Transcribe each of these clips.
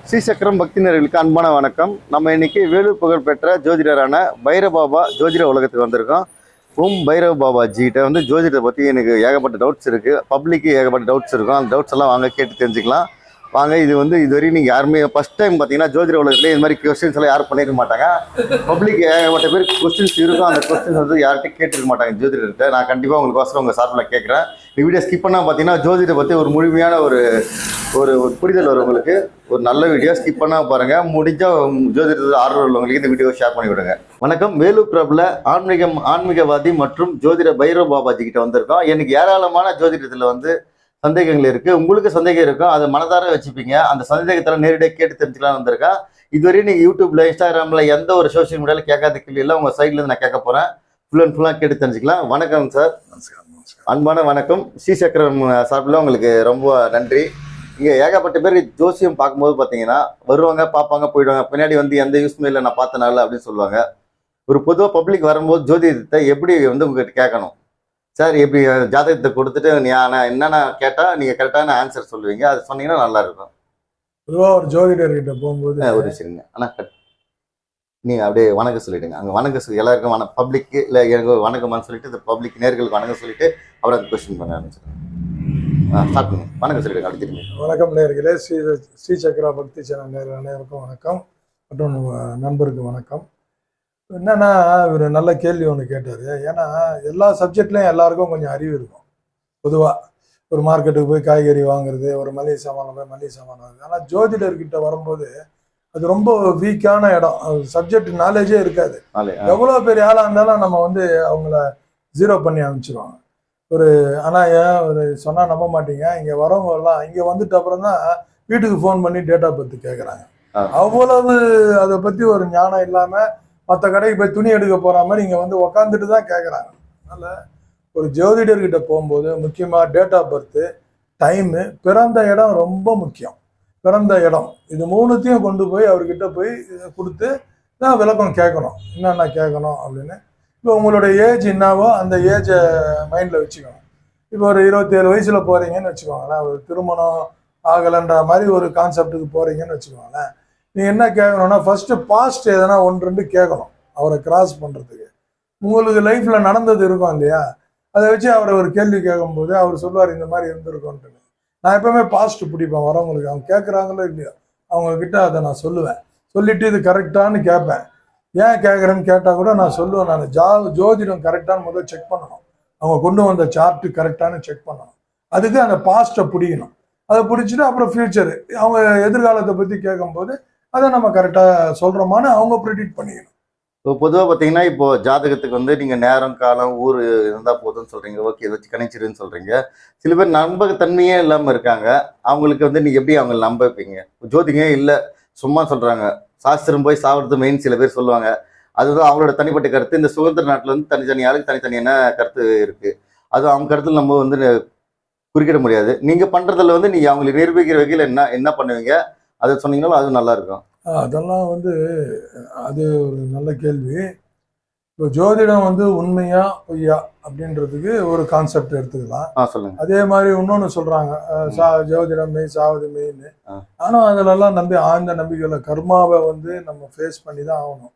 ஸ்ரீசக்கரம் பக்தினர்களுக்கு அன்பான வணக்கம். நம்ம இன்னைக்கு வேலூர் புகழ்பெற்ற ஜோதிடரான பைரபாபா ஜோதிட உலகத்துக்கு வந்திருக்கோம். பைரவ பாபாஜிகிட்ட ஜோதிடத்தை பற்றி எனக்கு ஏகப்பட்ட டவுட்ஸ் இருக்குது. பப்ளிக்கு ஏகப்பட்ட டவுட்ஸ் இருக்கும். அந்த டவுட்ஸ் எல்லாம் வாங்க கேட்டு தெரிஞ்சுக்கலாம். வாங்க. இதுவரையும் நீங்கள் யாருமே ஃபஸ்ட் டைம் பார்த்தீங்கன்னா ஜோதிட உலகத்துலேயே இது மாதிரி கொஸ்டின்ஸ் எல்லாம் யாரும் பண்ணிருக்க மாட்டாங்க. பப்ளிக் ஏகப்பட்ட பேர் கொஸ்டின்ஸ் இருக்கும். அந்த கொஸ்டின்ஸ் யார்கிட்ட கேட்டுருக்க மாட்டாங்க ஜோதிடர்கிட்ட. நான் கண்டிப்பாக உங்களுக்கோசரம் உங்கள் சார்பில் கேட்குறேன். இந்த வீடியோ ஸ்கிப் பண்ணால் பார்த்தீங்கன்னா ஜோதிடத்தை பற்றி ஒரு முழுமையான ஒரு புரிதல் வரும் உங்களுக்கு. ஒரு நல்ல வீடியோ ஸ்கிப் பண்ணால் பாருங்கள். முடிஞ்சால் ஜோதிடத்தில் ஆர்வம் உள்ளவங்களுக்கு இந்த வீடியோ ஷேர் பண்ணி விடுங்க. வணக்கம். வேலூர் பிரபல ஆன்மீகவாதி மற்றும் ஜோதிட பைரவ பாபாஜி கிட்ட வந்திருக்கோம். எனக்கு ஏராளமான ஜோதிடத்தில் சந்தேகங்கள் இருக்குது. உங்களுக்கு சந்தேகம் இருக்கும், அதை மனதார வச்சுப்பீங்க. அந்த சந்தேகத்தில் நேரடியாக கேட்டு தெரிஞ்சுக்கலாம் வந்திருக்கா. இதுவரையும் நீங்கள் யூடியூப்ல இன்ஸ்டாகிராமில் எந்த ஒரு சோஷியல் மீடியாவில் கேட்காத கேள்வி எல்லாம் உங்கள் சைட்லேருந்து நான் கேட்க போகிறேன். ஃபுல்லாக கேட்டு தெரிஞ்சுக்கலாம். வணக்கம் சார். அன்பான வணக்கம். ஸ்ரீசக்கரம் சார்பில் உங்களுக்கு ரொம்ப நன்றி. இங்கே ஏகப்பட்ட பேர் ஜோசியம் பார்க்கும்போது பார்த்தீங்கன்னா வருவாங்க, பார்ப்பாங்க, போயிடுவாங்க. பின்னாடி எந்த யூஸ்மே இல்லை, நான் பார்த்தனால அப்படின்னு சொல்லுவாங்க. ஒரு பொதுவாக பப்ளிக் வரும்போது ஜோதிடத்தை எப்படி உங்ககிட்ட கேட்கணும் சார்? எப்படி ஜாதகத்தை கொடுத்துட்டு நான் என்னென்ன கேட்டால் நீங்கள் கரெக்டான ஆன்சர் சொல்லுவீங்க, அது சொன்னீங்கன்னா நல்லா இருக்கும். பொதுவாக ஒரு ஜோதிடர்கிட்ட போகும்போது ஒரு சரிங்க. ஆனால் நீங்கள் அப்படியே வணக்கம் சொல்லிவிடுங்க. அங்கே வணக்கம் சொல்லி எல்லாருக்கும் பப்ளிக்கு இல்லை எனக்கு வணக்கம்னு சொல்லிட்டு இந்த பப்ளிக் நேர்களுக்கு வணக்கம் சொல்லிட்டு அப்புறம் அந்த கொஸ்டின் பண்ண ஆரம்பிச்சிடுங்க. ஸ்டார்ட் பண்ணுங்க. வணக்கம் சொல்லிவிடுங்க. அடுத்துருங்க. வணக்கம் நேர்களே. ஸ்ரீசக்கரா பக்தி சேனல் நேர்கள் அனைவருக்கும் வணக்கம். மற்றும் நண்பருக்கு வணக்கம். என்னன்னா இவர் நல்ல கேள்வி ஒன்று கேட்டார். ஏன்னா எல்லா சப்ஜெக்ட்லையும் எல்லாருக்கும் கொஞ்சம் அறிவு இருக்கும். பொதுவாக ஒரு மார்க்கெட்டுக்கு போய் காய்கறி வாங்குறது, ஒரு மளிகை சாமான் போய் மளிகை சாமான் வாங்குறது. ஆனால் ஜோதிடர்கிட்ட வரும்போது அது ரொம்ப வீக்கான இடம். சப்ஜெக்ட் நாலேஜே இருக்காது. எவ்வளோ பெரிய ஆளாக இருந்தாலும் நம்ம அவங்கள ஜீரோ பண்ணி அனுப்பிச்சிடுவாங்க. ஆனால் ஒரு சொன்னால் நம்ப மாட்டீங்க, இங்கே வரவங்க எல்லாம் இங்கே வந்துட்டு அப்புறம் தான் வீட்டுக்கு ஃபோன் பண்ணி டேட் ஆஃப் பர்த் கேட்குறாங்க. அவ்வளவு அதை பற்றி ஒரு ஞானம் இல்லாமல் மற்ற கடைக்கு போய் துணி எடுக்க போகிற மாதிரி இங்கே உக்காந்துட்டு தான் கேட்குறாங்க. அதனால் ஒரு ஜோதிடர்கிட்ட போகும்போது முக்கியமாக டேட் ஆஃப் பர்த்து, டைமு, பிறந்த இடம் ரொம்ப முக்கியம். பிறந்த இடம் இது மூணுத்தையும் கொண்டு போய் அவர்கிட்ட போய் கொடுத்து தான் விளக்கம் கேட்கணும். என்னென்ன கேட்கணும் அப்படின்னு. இப்போ உங்களோட ஏஜ் என்னவோ அந்த ஏஜை மைண்டில் வச்சுக்கணும். இப்போ ஒரு 27 வயசில் போகிறீங்கன்னு வச்சுக்கோங்களேன். ஒரு திருமணம் ஆகலைன்ற மாதிரி ஒரு கான்செப்டுக்கு போகிறீங்கன்னு வச்சுக்கோங்களேன். நீங்கள் என்ன கேட்கணும்னா ஃபஸ்ட்டு பாஸ்ட் எதனா 1-2 கேட்கணும் அவரை கிராஸ் பண்ணுறதுக்கு. உங்களுக்கு லைஃப்பில் நடந்தது இருக்கும் இல்லையா, அதை வச்சு அவரை ஒரு கேள்வி கேட்கும்போது அவர் சொல்லுவார் இந்த மாதிரி இருந்திருக்கோன்ட்டு. நான் எப்பவுமே பாஸ்ட் பிடிப்பேன் வரவங்களுக்கு. அவங்க கேட்குறாங்களோ இல்லையோ அவங்கக்கிட்ட அதை நான் சொல்லுவேன். சொல்லிவிட்டு இது கரெக்டானு கேட்பேன். ஏன் கேட்குறேன்னு கேட்டால் கூட நான் சொல்லுவேன். நான் ஜோதிடம் கரெக்டானு முதல்ல செக் பண்ணணும். அவங்க கொண்டு வந்த சார்ட்டு கரெக்டானு செக் பண்ணணும். அதுக்கு அந்த பாஸ்ட்டை பிடிக்கணும். அதை பிடிச்சிட்டு அப்புறம் ஃப்யூச்சரு அவங்க எதிர்காலத்தை பற்றி கேட்கும்போது அதை நம்ம கரெக்டாக சொல்கிறோமான்னு அவங்க ப்ரிடிக்ட் பண்ணிக்கணும். இப்போ பொதுவாக பார்த்தீங்கன்னா இப்போ ஜாதகத்துக்கு நீங்கள் நேரம் காலம் ஊர் இருந்தால் போதும்னு சொல்கிறீங்க. ஓகே, இதை வச்சு கணிச்சிருன்னு சொல்கிறீங்க. சில பேர் நம்பகத்தன்மையே இல்லாமல் இருக்காங்க. அவங்களுக்கு நீங்கள் எப்படி அவங்களை நம்ப வைப்பீங்க? ஜோதிங்கே இல்லை சும்மா சொல்கிறாங்க, சாஸ்திரம் போய் சாப்பிட்றது மெயின் சில பேர் சொல்லுவாங்க. அதுதான் அவங்களோட தனிப்பட்ட கருத்து. இந்த சுதந்திர நாட்டில் தனித்தனி ஆளுக்கு தனித்தனியான கருத்து இருக்குது. அது அவங்க கருத்தில் நம்ம குறிக்கிட முடியாது. நீங்கள் பண்ணுறதுல நீங்கள் அவங்களுக்கு நிரூபிக்கிற வகையில் என்ன பண்ணுவீங்க, அதை சொன்னீங்கன்னாலும் அதுவும் நல்லா இருக்கும். அதெல்லாம் அது ஒரு நல்ல கேள்வி. இப்போ ஜோதிடம் உண்மையா பொய்யா அப்படின்றதுக்கு ஒரு கான்செப்ட் எடுத்துக்கலாம். சொல்லுங்க. அதே மாதிரி இன்னொன்று சொல்றாங்க, ஜோதிடம் மெய் சாவது மெய்ன்னு. ஆனால் அதிலெல்லாம் ஆழ்ந்த நம்பிக்கையில் கர்மாவை நம்ம ஃபேஸ் பண்ணி தான் ஆகணும்.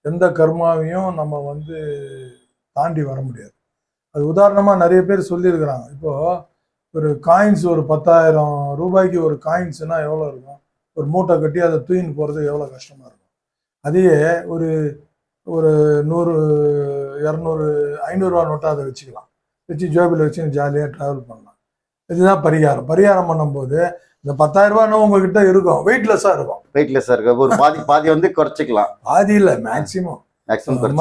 எந்த கர்மாவையும் நம்ம தாண்டி வர முடியாது. அது உதாரணமாக நிறைய பேர் சொல்லியிருக்கிறாங்க. இப்போது ஒரு காயின்ஸ் ஒரு 10,000 ரூபாய்க்கு ஒரு காயின்ஸ்னா எவ்வளோ இருக்கும்? ஒரு மூட்டை கட்டி அதை தூக்கின்னு போகிறது எவ்வளோ கஷ்டமாக இருக்கும். அதையே ஒரு 100, 200, 500 ரூபா நோட்டாக அதை வச்சுக்கலாம். வச்சு ஜோபில் வச்சு ஜாலியாக ட்ராவல் பண்ணலாம். இதுதான் பரிகாரம் பண்ணும்போது இந்த 10,000 ரூபாய் உங்ககிட்ட இருக்கும், வெயிட்லெஸ்ஸாக இருக்கும். ஒரு பாதி குறைச்சிக்கலாம். பாதி இல்லை, மேக்ஸிமம்.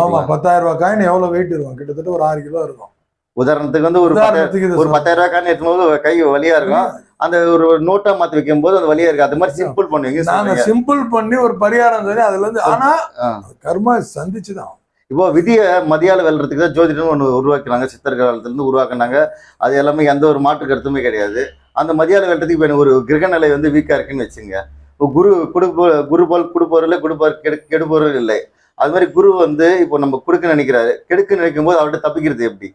ஆமாம், 10,000 ரூபாய் காயின் எவ்வளோ வெயிட் இருக்கும்? கிட்டத்தட்ட ஒரு 6 கிலோ இருக்கும். உதாரணத்துக்கு ஒரு 10,000 ரூபாய் காயின் எடுக்கும்போது கை வலியா இருக்கும். அந்த ஒரு நோட்டா மாத்தி வைக்கும் போது அது வலியா இருக்கு. அது மாதிரி சிம்பிள் பண்ணுவீங்க. நாங்க சிம்பிள் பண்ணி ஒரு பரிகாரம் சொல்லி அதுல ஆனா கர்மா சந்திச்சுதான். இப்போ விதிய மதியால வெல்றதுக்கு தான் ஜோதிடம் ஒன்று உருவாக்கினாங்க. சித்தர் காலத்துல இருந்து உருவாக்குனாங்க. அது எல்லாமே எந்த ஒரு மாற்று கருத்துமே கிடையாது. அந்த மதியால வெல்றதுக்கு இப்போ ஒரு கிரக நிலை வீக்கா இருக்குன்னு வச்சுங்க. இப்போ குரு போல் கொடுப்பவர் கெடுப்பொருள் இல்லை. அது மாதிரி குரு இப்போ நம்ம கொடுக்க நினைக்கிறாரு, கெடுக்க நினைக்கும் போது அவர்கிட்ட தப்பிக்கிறது எப்படி?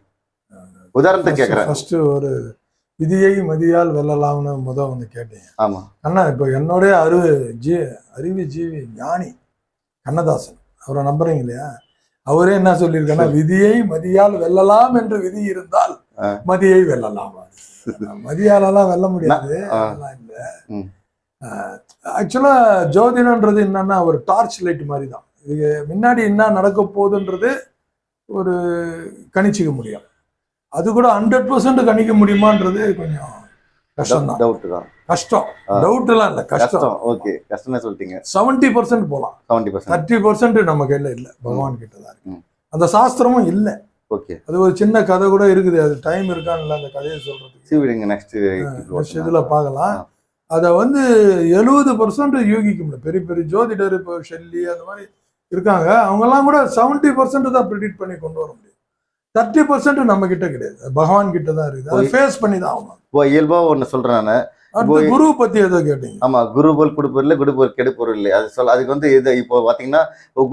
உதாரணத்தை கேட்கறேன். ஃபர்ஸ்ட் ஒரு விதியை மதியால் வெல்லலாம்னு ஒன்று கேட்டீங்க. ஆமா. அண்ணா இப்போ என்னுடைய அறிவு ஜீவி ஞானி கண்ணதாசன், அவரை நம்புறீங்க இல்லையா? அவரே என்ன சொல்லியிருக்கேன்னா, விதியை மதியால் வெல்லலாம் என்று விதி இருந்தால் மதியை வெல்லலாம். மதியாலெல்லாம் வெல்ல முடியாது, அதெல்லாம் இல்லை. ஆக்சுவலா ஜோதிடம்ன்றது என்னன்னா ஒரு டார்ச் லைட் மாதிரி தான். இது முன்னாடி என்ன நடக்க போகுதுன்றது ஒரு கணிச்சிக்க முடியும். அது கூட 100% கணிக்க முடியுமான்றது கொஞ்சம் கஷ்டம் தான். கஷ்டம், டவுட் எல்லாம் இல்ல, கஷ்டம். ஓகே, கஷ்டம்னு சொல்லிட்டீங்க. 70% போலாம், 30% நம்ம கையில இல்ல, பகவான் கிட்ட தான் இருக்கு. அந்த சாஸ்திரமும் இல்ல. ஓகே, அது ஒரு சின்ன கதை கூட இருக்குது, அது டைம் இருக்கான்னு இல்ல அந்த கதையை சொல்றதுக்கு. நெக்ஸ்ட் இதுல பார்க்கலாம். அதை 70% யூகிக்க முடியும். பெரிய பெரிய ஜோதிடர் இப்போ ஷெல்லி அந்த மாதிரி இருக்காங்க, அவங்கெல்லாம் கூட 70% தான் ப்ரிடிக்ட் பண்ணி கொண்டு வர முடியும். 30% நம்ம கிட்ட கிடையாது, பகவான் கிட்ட தான் இருக்குது. அதை ஃபேஸ் பண்ணி தான் ஆகணும். இயல்பா ஒன்னு சொல்றேன் நான். குரு பத்தி ஏதோ கேட்டீங்க. ஆமா, குரு போல் கொடுப்பொருள், குருபோல் கெடுப்பொருள் இல்லை. அது அதுக்கு இது இப்போ பாத்தீங்கன்னா,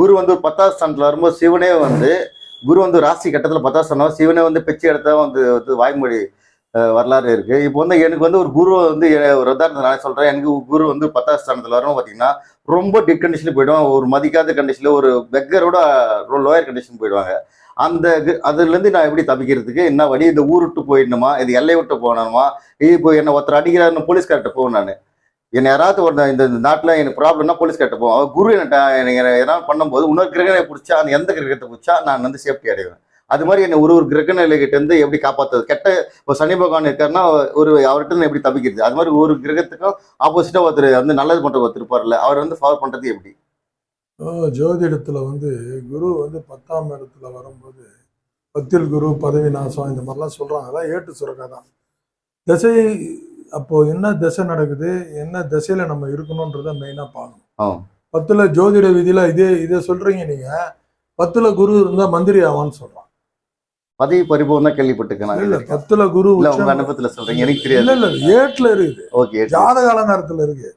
குரு ஒரு 10ஆம் ஸ்தானத்துல வரும்போது சிவனே குரு ராசி கட்டத்துல 10ஆம் ஸ்தானம், சிவனே பிச்சை எடுத்தா வாய்மொழி வரலாறு இருக்கு. இப்போ எனக்கு ஒரு குரு ஒரு உதாரணத்தை நான் சொல்றேன். எனக்கு குரு 10ஆம் ஸ்தானத்துல வரும் பாத்தீங்கன்னா, ரொம்ப டிக் கண்டிஷன்ல போயிடுவாங்க. ஒரு மதிக்காத கண்டிஷன்ல, ஒரு பெக்கரோட லோயர் கண்டிஷன் போயிடுவாங்க. அதுல இருந்து நான் எப்படி தப்பிக்கிறதுக்கு என்ன வழி? இந்த ஊர் விட்டு போயிடணுமா, இது எல்லை விட்டு போகணுமா? இப்போ என்ன ஒருத்தர் அடிக்கிறாருன்னு போலீஸ்கார்ட்ட போவேன். நான் என்ன யாராவது ஒரு இந்த நாட்டுல எனக்கு ப்ராப்ளம்னா போலீஸ்கார்ட்ட போவோம். அவர் குரு எனக்கு ஏதாவது பண்ணும்போது இன்னொரு கிரகணை பிடிச்சா, அந்த எந்த கிரகத்தை பிடிச்சா நான் சேஃப்டி அடைவேன். அது மாதிரி என்ன ஒரு கிரக நிலைகிட்ட இருந்து எப்படி காப்பாற்றுறது? கெட்ட இப்போ சனி பகவான் இருக்காருன்னா அவர்கிட்ட எப்படி தப்பிக்கிறது? அது மாதிரி ஒரு கிரகத்துக்கும் ஆப்போசிட்டா ஒருத்தர் நல்லது பண்ற ஒருத்தர் இருப்பார்ல, அவர் ஃபாலோ பண்றது எப்படி? ஜோதிடத்துல குரு 10ஆம் இடத்துல வரும்போது 10ல் குரு பதவி நாசம் இந்த மாதிரிலாம் சொல்றாங்க. அதான் ஏட்டு சுரக்கா தான் திசை. அப்போ என்ன திசை நடக்குது, என்ன திசையில நம்ம இருக்கணும்ன்றத மெயினா பார்க்கணும். 10ல் ஜோதிட விதியில இதை சொல்றீங்க நீங்க. 10ல் குரு இருந்தா மந்திரி ஆவான்னு சொல்றான். பதவி பறிபோம் தான் கேள்விப்பட்டிருக்கேன். இல்ல 10ல் குரு அனுபவத்துல சொல்றீங்க, எனக்கு தெரியாது. இல்ல ஏட்டுல இருக்குது, ஜாதக அலங்காரத்துல இருக்கு.